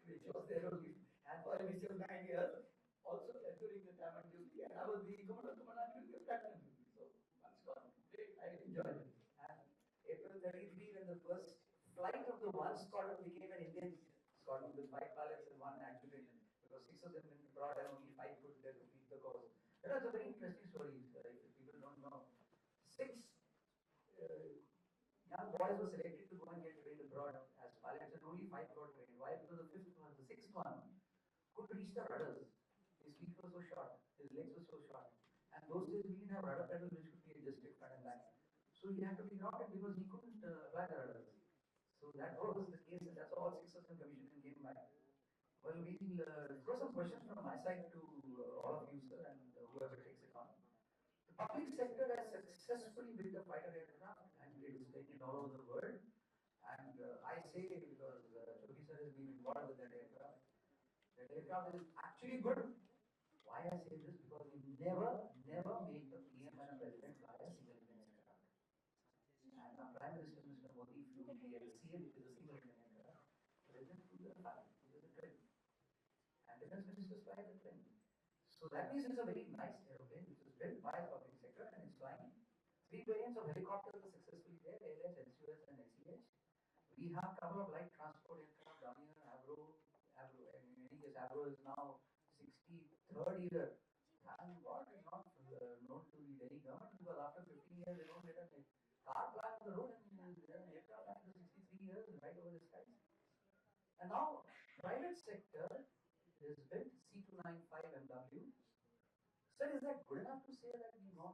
which was there only, and for which was 9 years, also during the time of duty, and I was the commandant during the platinum duty. So one squadron, great, I enjoyed it. And April 33, when the first flight of the one squadron became an Indian squadron with 5 pilots and 1 adjutant, because 6 of them went abroad and only 5 could complete the course. That was a very interesting story, if people don't know. 6 young boys were selected to go and get trained abroad as pilots, and only 5 got trained. Why? Because the 6th one couldn't reach the rudders. His feet were so short, his legs were so short. And those days we didn't have rudder pedals which could be adjusted front and back. So he had to be grounded because he couldn't apply the rudders. So that was the case, and that's all 6 of them commissioned and came back. Well, we'll throw some questions from my side to all of you, sir, and whoever takes it on. The public sector has successfully built a fighter aircraft, and it is taken all over the world. And I say because Choki sir has been involved with that aircraft. That aircraft is actually good. Why I say this? Because we never made the PM and a president fly a single engine aircraft. And our Prime Minister, Mr. Modi, flew the LCA, which is a single engine aircraft. President flew the fly, which is a twin. And defense ministers fly the twin. So that means it's a very nice aeroplane which is built by the public sector and it's flying. 3 variants of helicopters are successfully there, ALH, LCS and SEH. We have a couple of light transport aircraft down here, Avro, in any case, Avro is now 63rd year. Thank God it's not known to the Delhi government, because after 15 years they don't let a car fly on the road, and there are aircraft after 63 years right over the skies. And now, private sector is built C295MW. Sir, is that good enough to say that we won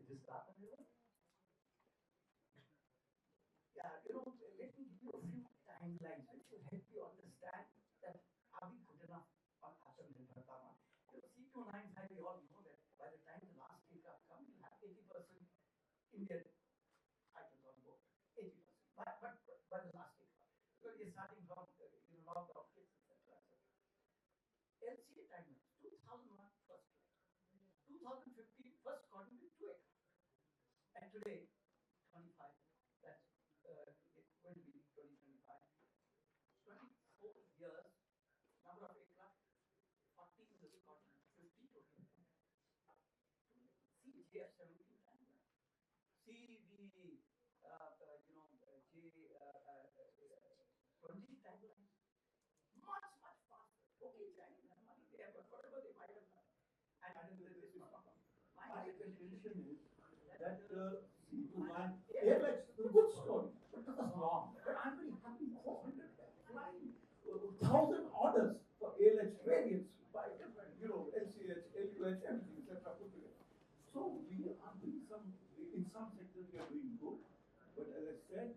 this Tata River? Yeah, let me give you a few timelines which will help you understand that are we good enough on Atmanirbhar Bharat. C295, we all know that by the time the last aircraft comes, we'll have 80% Indian items on board. 80%. But by the last aircraft. Because we're starting from lot of kits, etc. LCA timelines, 2001 first flight. 2015 first squadron with 2 aircraft. And today, 25. That's it's going to be 2025. 24 years, number of aircraft, 40 in the squadron, 50 total. See JF-17 timeline. See the J-20 timeline. Much faster. Okay, Chinese have money, they have got whatever they might have done. And this is not My contention is that C2 ALH is a good story, but it was wrong. But I'm very happy 400 flying 1,000 orders for ALH variants by different, LCH, LUH, everything, etc. put together. So we are doing in some sectors we are doing good, but as I said,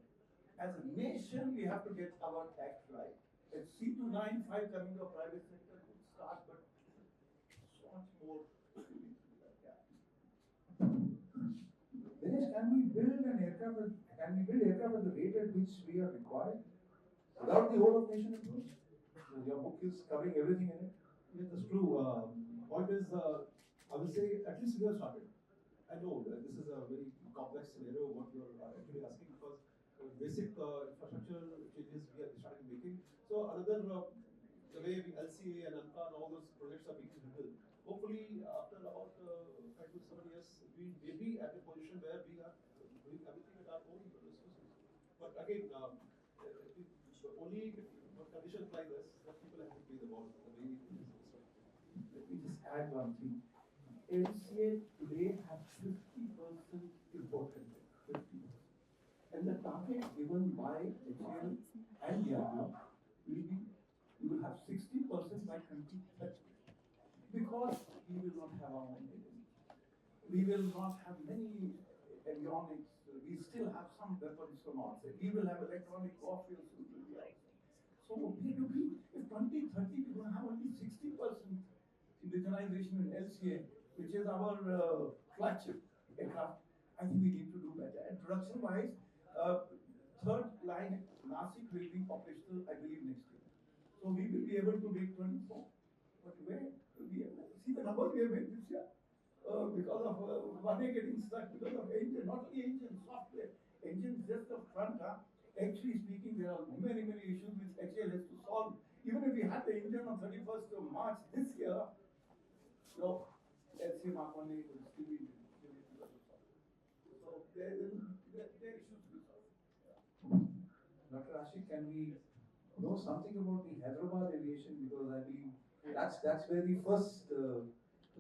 as a nation we have to get our act right. And C295 coming to a private sector could start, but so much more. Dinesh, can we build aircraft at the rate at which we are required? Without the whole of nation approach? Your book is covering everything in it. Yes, that's true. Point is, I would say at least we have started. I know this is a very complex scenario what you are actually asking, because basic infrastructure changes we are starting making. So another the way LCA and ANCA and all those projects are being built. Hopefully, after about 5 to 7 years, we may be at a position where we are doing everything at our own resources. But again, only what conditions like this that people have to play the ball the way it is. Let me just add one thing. LCA today has 50% import content, 50%. And the target given by HAL and Diageo will be, we will have 60% by 2030. Because we will not have our own identity. We will not have many avionics, we still have some weapons from outside. We will have electronic warfare which will be outside. So we will be, if 2030 we're going to have only 60% indigenization in LCA, which is our flagship aircraft, I think we need to do better. And production wise, third line Nasik will be operational, I believe, next year. So we will be able to make 24. But where will we see the numbers we have made this year? Because of one day getting stuck because of engine, not only engine, software. Engine just the front. Actually speaking, there are many issues which HAL has to solve. Even if we had the engine on 31st of March this year, no, LCA Mark 1 will still be because of software. So there are issues to be solved. Dr. Ashik, can we know something about the Hyderabad aviation, because I believe that's where the first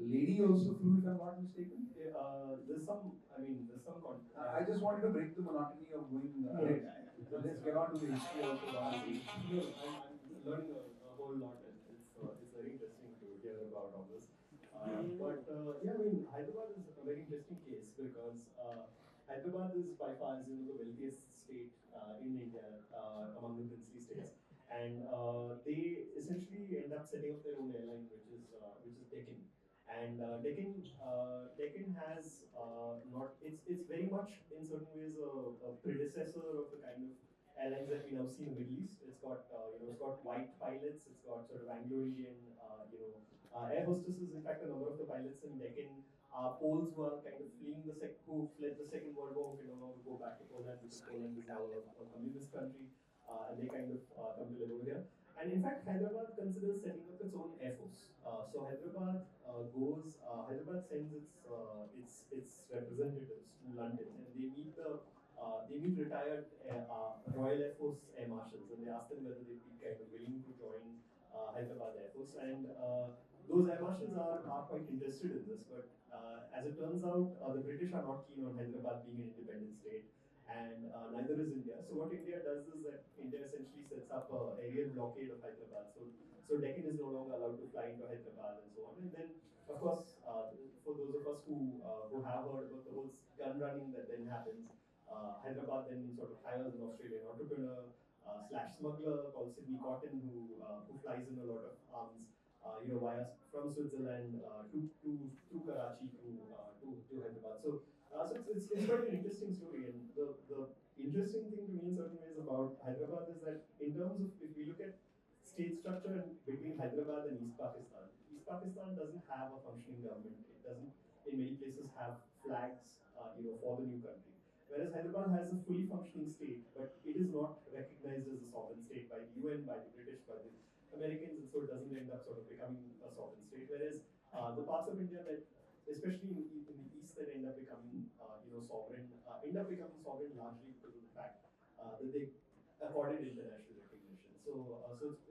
lady also flew, if I'm not mistaken. There's some, there's some. I just wanted to break the monotony of going ahead. So let's get on to the history also. I'm learning a whole lot, and it's very interesting to hear about all this. Hyderabad is a very interesting case because Hyderabad is by far, as you know, the wealthiest state in India among the princely states, and they essentially end up setting up their own airline, which is Deccan. And Deccan has not. It's very much in certain ways a predecessor of the kind of airlines that we now see in the Middle East. It's got it's got white pilots. It's got sort of Anglo-Indian air hostesses. In fact, a number of the pilots in Deccan are Poles who are kind of who fled the Second World War, who can no longer go back to Poland because Poland is now a communist country, and they kind of come to live over here. And in fact, Hyderabad considers setting up its own air force. So Hyderabad Hyderabad sends its representatives to London, and they meet retired Royal Air Force air marshals, and they ask them whether they'd be kind of willing to join Hyderabad Air Force. And those air marshals are quite interested in this, but as it turns out, the British are not keen on Hyderabad being an independent state, and neither is India. So what India does is that India essentially sets up an aerial blockade of Hyderabad. So Deccan is no longer allowed to fly into Hyderabad and so on. And then, of course, for those of us who have heard about the whole gun running that then happens, Hyderabad then sort of hires an Australian entrepreneur slash smuggler called Sidney Cotton, who flies in a lot of arms, via from Switzerland to Karachi to Hyderabad. So it's quite an interesting story, and the interesting thing to me in certain ways about Hyderabad is that in terms of, if we look at state structure between Hyderabad and East Pakistan doesn't have a functioning government. It doesn't in many places have flags for the new country. Whereas Hyderabad has a fully functioning state, but it is not recognized as a sovereign state by the UN, by the British, by the Americans, and so it doesn't end up sort of becoming a sovereign state. Whereas the parts of India that, especially in the east, that end up becoming sovereign, largely because of the fact that they accorded international recognition. So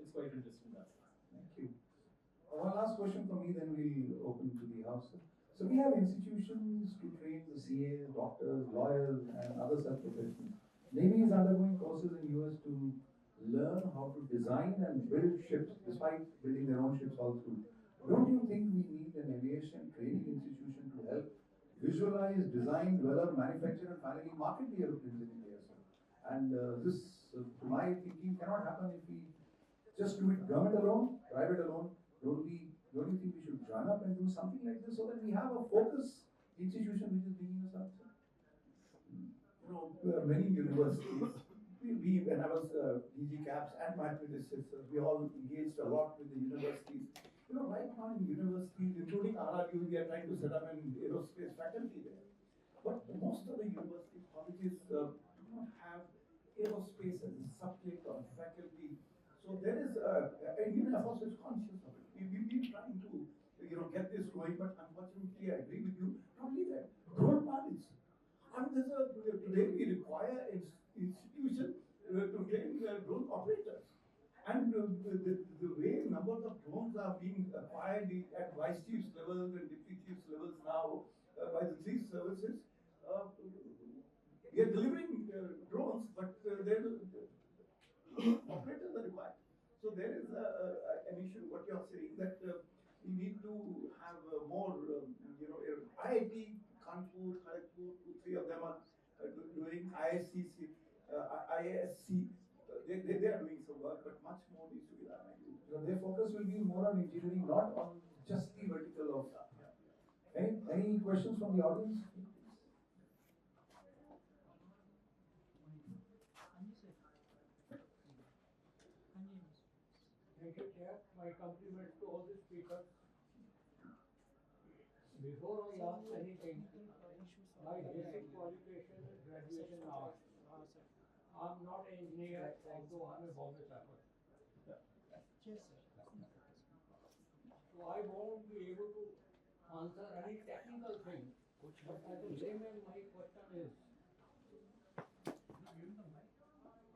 it's quite interesting that sense. Thank you. One last question from me, then we'll open to the house. So we have institutions to train the CAs, doctors, lawyers, and other such professionals. Navy is undergoing courses in US to learn how to design and build ships, despite building their own ships all through. Don't you think we need an aviation training institution to help visualize, design, develop, manufacture, and finally market the aeroplanes in India, sir? And this, to my thinking, cannot happen if we just do it government alone, private alone. Don't you think we should join up and do something like this so that we have a focus institution which is bringing us up, sir? Many universities, when I was DG CAPS and my predecessor, we all engaged a lot with the universities. Right now in universities, including RRU, we are trying to set up an aerospace faculty there. But most of the university colleges do not have aerospace as a subject or faculty. So there is, and even Air Force is conscious of it. We've been trying to, get this going, but unfortunately, I agree with you, probably that role pilots. Today we require institutions at vice chiefs levels and deputy chiefs levels now by the three services. We are delivering drones, but operators are required. So there is an issue, what you are saying, that we need to have more, IIT, Kanpur, Kharagpur, two, three of them are doing ISCC, IASC. They are doing some work, but much more needs to be done. I think. So their focus will be more on engineering, not on just the vertical of. Any questions from the audience? Thank you, Chair. My compliments to all the speakers. Before I ask anything, my basic qualification is graduation art. I'm not an engineer, although I'm a Bombay sapper. So I won't be able to answer any technical thing. But as a layman, my question is,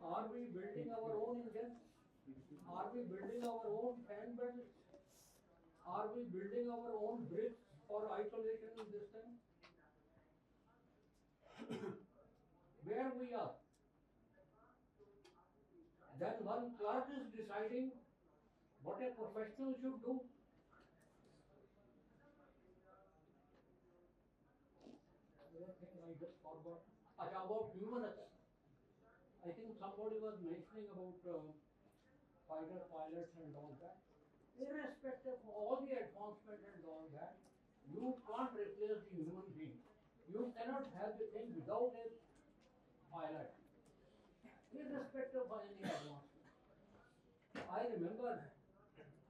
are we building our own engines? Are we building our own fan belts? Are we building our own bricks for isolation in this thing? Where we are? Then one clerk is deciding what a professional should do. Other thing I just forgot. About human assets. I think somebody was mentioning about fighter pilots and all that. Irrespective of all the advancement and all that, you can't replace the human being. You cannot have the thing without a pilot, irrespective of any advancement. I remember,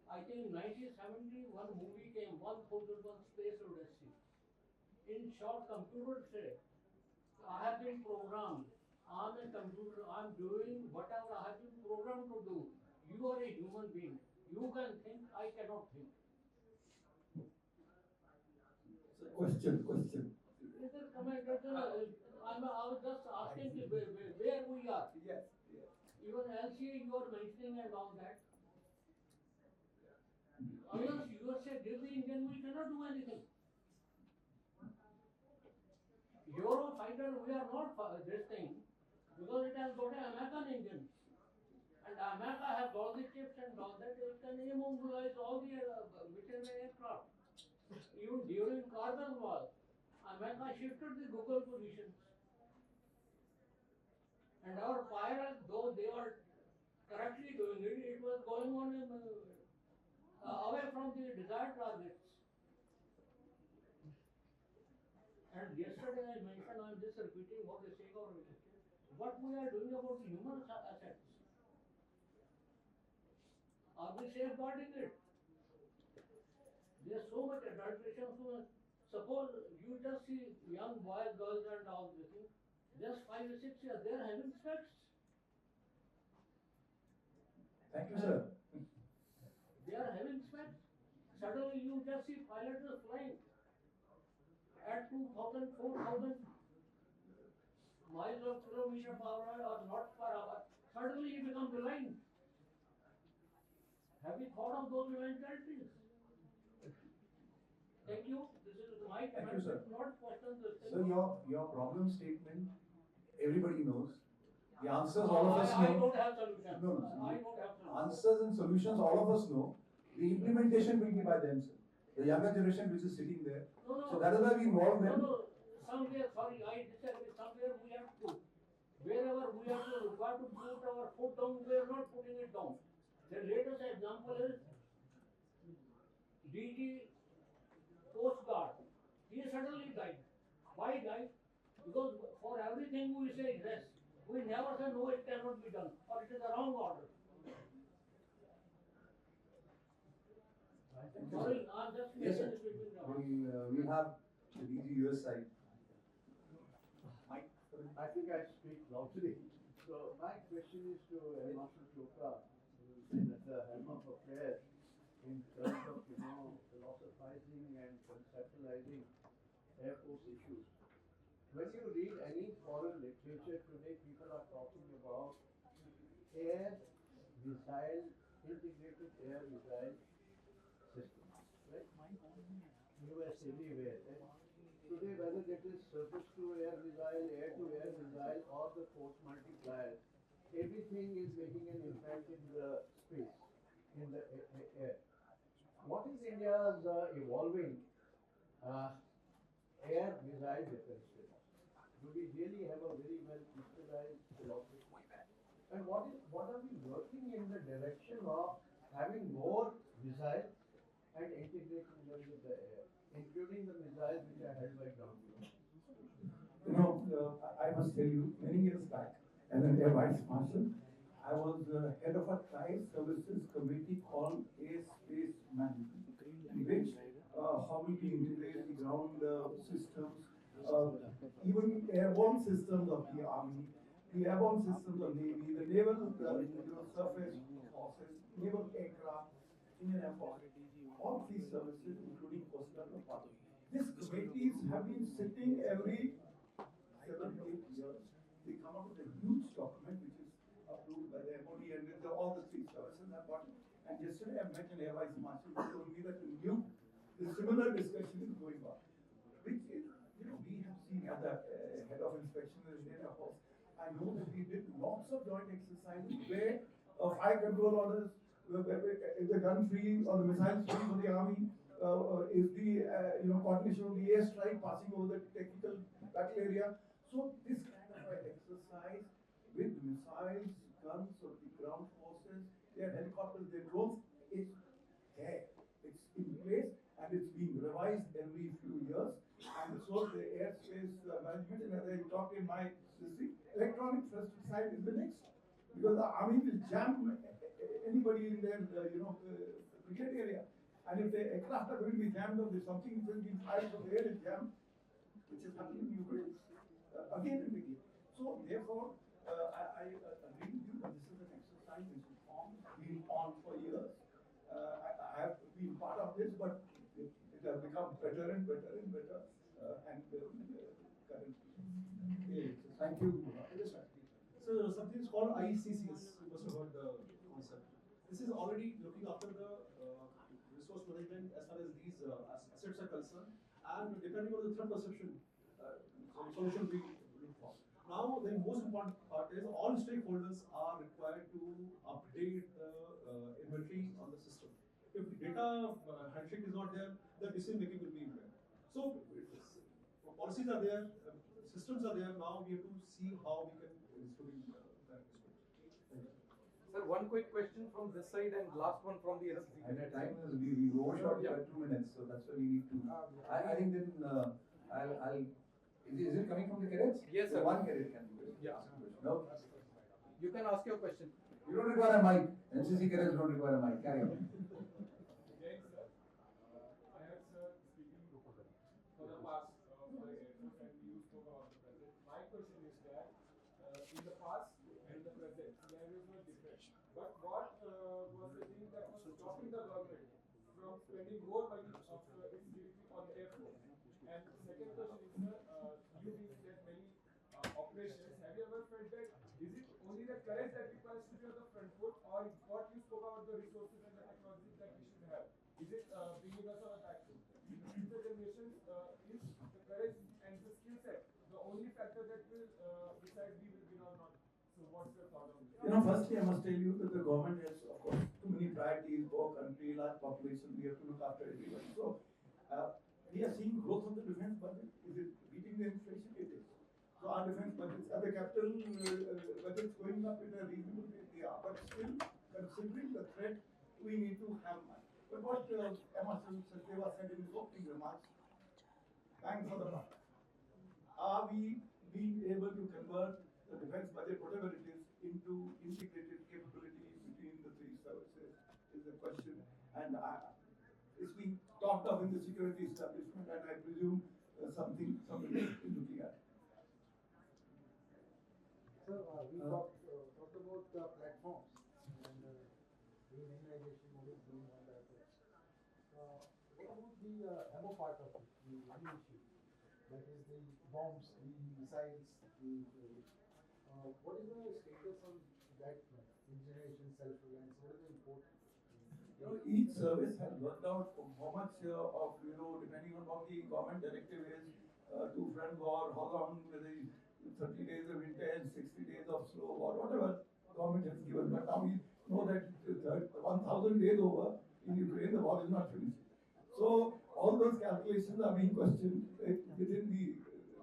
I think 1970, one movie came, 1001 Space Odyssey. In short, computer said, I have been programmed. I'm a computer, I'm doing whatever I have been programmed to do. You are a human being. You can think, I cannot think. So question. Is there comment? I was just asking you where we are. Yes. Even LCA you are mentioning and all that. Unless USA gives the engine, we cannot do anything. Eurofighter, we are not this thing because it has got an American engine. And America has all the chips and all that, it can immobilize all the military aircraft. Even during Carbon War, America shifted the Google positions. And our pilots, though they were correctly doing it, it was going on away from the desired targets. And yesterday I mentioned, I'm just repeating for the sake of repetition, what we are doing about the human assets. Are we safeguarding it? There's so much adulteration. Suppose you just see young boys, girls and all this thing, just 5 or 6 years, they're having sex. Thank you, sir. They are having sex. Suddenly you just see pilots flying at 2,000, 4,000 miles or kilometer per hour or not per hour. Suddenly you become blind. Have you thought of those eventualities? Thank you. This is my Thank you, sir. not question this. So your problem statement, everybody knows. The answers all of us know. I don't have solution. No. I don't have solution. Answers and solutions all of us know. The implementation will be by them, sir. The younger generation which is sitting there. No. So that is why we involve them. No. Somewhere, sorry, I disagree. Somewhere we have to. Wherever we have to put our foot down, we are not putting it down. The latest example is DG Coast Guard. He suddenly died. Why died? Because for everything we say yes. We never say no, it cannot be done, or it is the wrong order. Sorry, I'm just Yes, sir. making this between We'll have the DG US side. I think I speak loudly. So my question is to Air Marshal Chopra, who is at the helm of affairs in terms of, philosophizing and conceptualizing Air Force issues. When you read any foreign literature today, people are talking about air missile, integrated air missile system. US anywhere. And today, whether it is surface to air to air missile, or the force multiplier, everything is making an impact in the space, in the air. What is India's evolving uh, air missile defense system? Do we really have a very well crystallized philosophy? And what are we working in the direction of having more missiles and integrating them with the air, including the missiles which are held by ground forces? You know, I must tell you, many years back, as an Air Vice Marshal, I was head of a Tri-Services Committee called Air Space Management, in which how we integrate the ground systems, even airborne systems of the Army, the airborne systems of Navy, the naval surface forces, naval aircraft, Indian Air Force, all three services, including Coast Guard and Army. These committees have been sitting every 7-8 years. They come up with a huge document which is approved by the MOD and with all the three services have got. And yesterday I met an Air Vice Marshal who told me that the similar discussion is going on, which is, we have seen as a head of inspection in the Indian Air Force. I know that we did lots of joint exercises where fire control orders, is the gun free or the missile free for the army, is the coordination of the airstrike passing over the technical battle area. So this kind of exercise with missiles, guns of the ground forces, their helicopters, their drones is there. It's in place and it's being revised every few years. And so the airspace management, and as I talked in my district, electronic first side is the next. Because the army will jam anybody in their, brigade area. And if the aircraft are going to be jammed or there's something which has been fired from the air is jammed, which is happening in Ukraine, again and again. So therefore, I agree with you that this is an exercise which is been on for years. I have been part of this, but it has become better and better and better. Currently. Thank you. So something is called ICCS. You must have heard the concept. This is already looking after the resource management as far as these assets are concerned, and depending on the threat perception solution we look for. Now, the most important part is all stakeholders are required to update the inventory on the system. If data handshake is not there, the decision making will be impaired. So, policies are there, systems are there. Now we have to see how we can instrument that. Sir, one quick question from this side and last one from the other. And at time we overshot by 2 minutes, so that's why we need to. I think then I'll. Is it coming from the cadets? Yes, sir. One cadet can do it. Yeah. No. You can ask your question. You don't require a mic. NCC cadets don't require a mic. Carry on. Again, sir, I had sir speaking for the past for the aircraft and you spoke about the present. My question is that in the past and the present, scenarios were different. But what was the thing that was stopping the government from spending more money of its GDP on Air Force? And the second question is, sir, you being that many operations, have you ever felt that is it only the courage that requires to be on the front foot, or what you spoke about the resources and the technologies that we should have? Is it bringing us on a back foot? In the future generations, is the courage and the skill set the only factor that will decide we will win or not? So what's your thought on this? Firstly, I must tell you that the government has, of course, too many priorities, poor country, large population, we have to look after everybody. So, we are seeing growth of the defense budget. Is it beating the inflation? It is. So our defense budgets, the capital budgets going up in a reasonable way, they are. But still, considering the threat, we need to have money. But what Marshal Sachdeva said in his opening remarks, bang for the buck. Are we being able to convert the defense budget, whatever it is, into integrated capability between the three services is the question. And it's being talked of in the security establishment, and I presume somebody is looking at. Sir, we talked about platforms and unionization moving on that. What about the ammo part of it, the ammunition? That is the bombs, the missiles, what is the status on that front? Engineering, self-reliance, what is the import? each service has worked out how much of, depending on what the government directive is, to front war, how long, whether 30 days of intense, 60 days of slow war, whatever government has given. But now we know that 1,000 days over in Ukraine, the war is not finished. So all those calculations are being questioned within the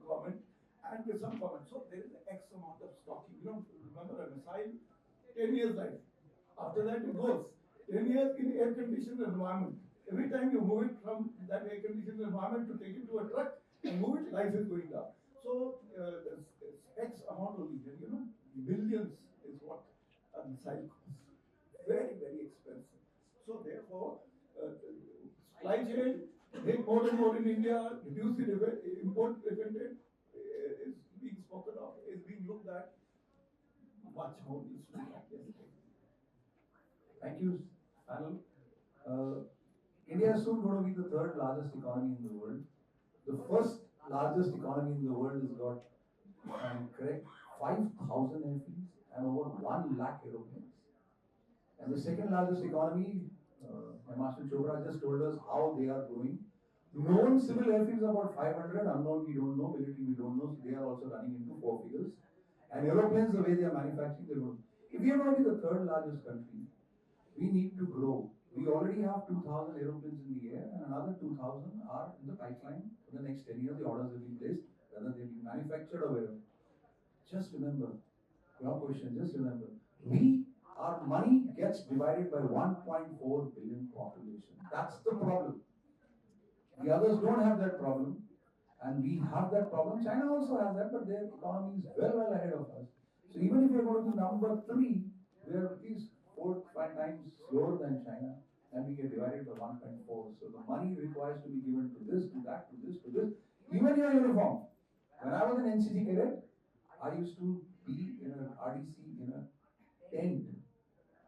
government and with some comments. So there is X amount of stocking. Remember a missile, 10 years life. After that it goes. 10 years in air conditioned environment. Every time you move it from that air conditioned environment to take it to a truck and move it, life is going down. So there's X amount of region, billions is what a missile costs. Very, very expensive. So therefore, supply chain, make more and more in India, reduce the import dependent, is being spoken of, is being looked at. Much more needs to be done. Yes. Thank you, panel. India is soon going to be the third largest economy in the world. The first largest economy in the world has got, if I'm correct, 5,000 airfields and over 1 lakh aeroplanes. And the second largest economy, Marshal Chopra just told us how they are growing. Known civil airfields are about 500, unknown we don't know, military we don't know, so they are also running into 4 figures. And aeroplanes, the way they are manufacturing, they're going. If we are going to be the third largest country, we need to grow. We already have 2,000 aeroplanes in the air and another 2,000 are in the pipeline for the next 10 years. The orders have been placed, whether they've been manufactured or wherever. Just remember, your question, just remember, our money gets divided by 1.4 billion population. That's the problem. The others don't have that problem and we have that problem. China also has that, but their economy is well ahead of us. So even if we're going to be number 3, we're at least 4-5 times slower than China, and we get divided by 1.4. So the money requires to be given to this, to that, to this, to this. Even your uniform. When I was an NCC cadet, I used to be in an RDC in a tent,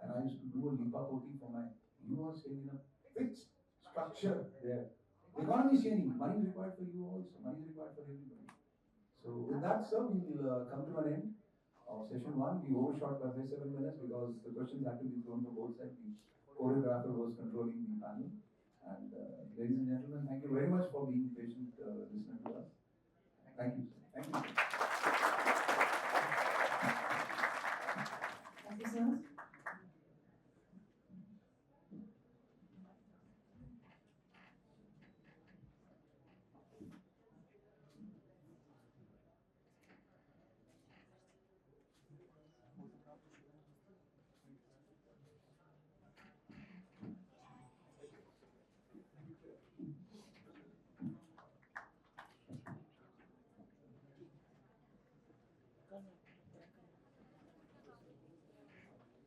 and I used to do a lipa poti for my. You were staying in a fixed structure there. The economy is changing. Money is required for you also. Money is required for everybody. So with that, sir, we will come to an end of session 1. We overshot by 7 minutes because the questions had to be thrown from both sides. The choreographer was controlling the panel. And ladies and gentlemen, thank you very much for being patient listening to us. Thank you, sir. Thank you, sir.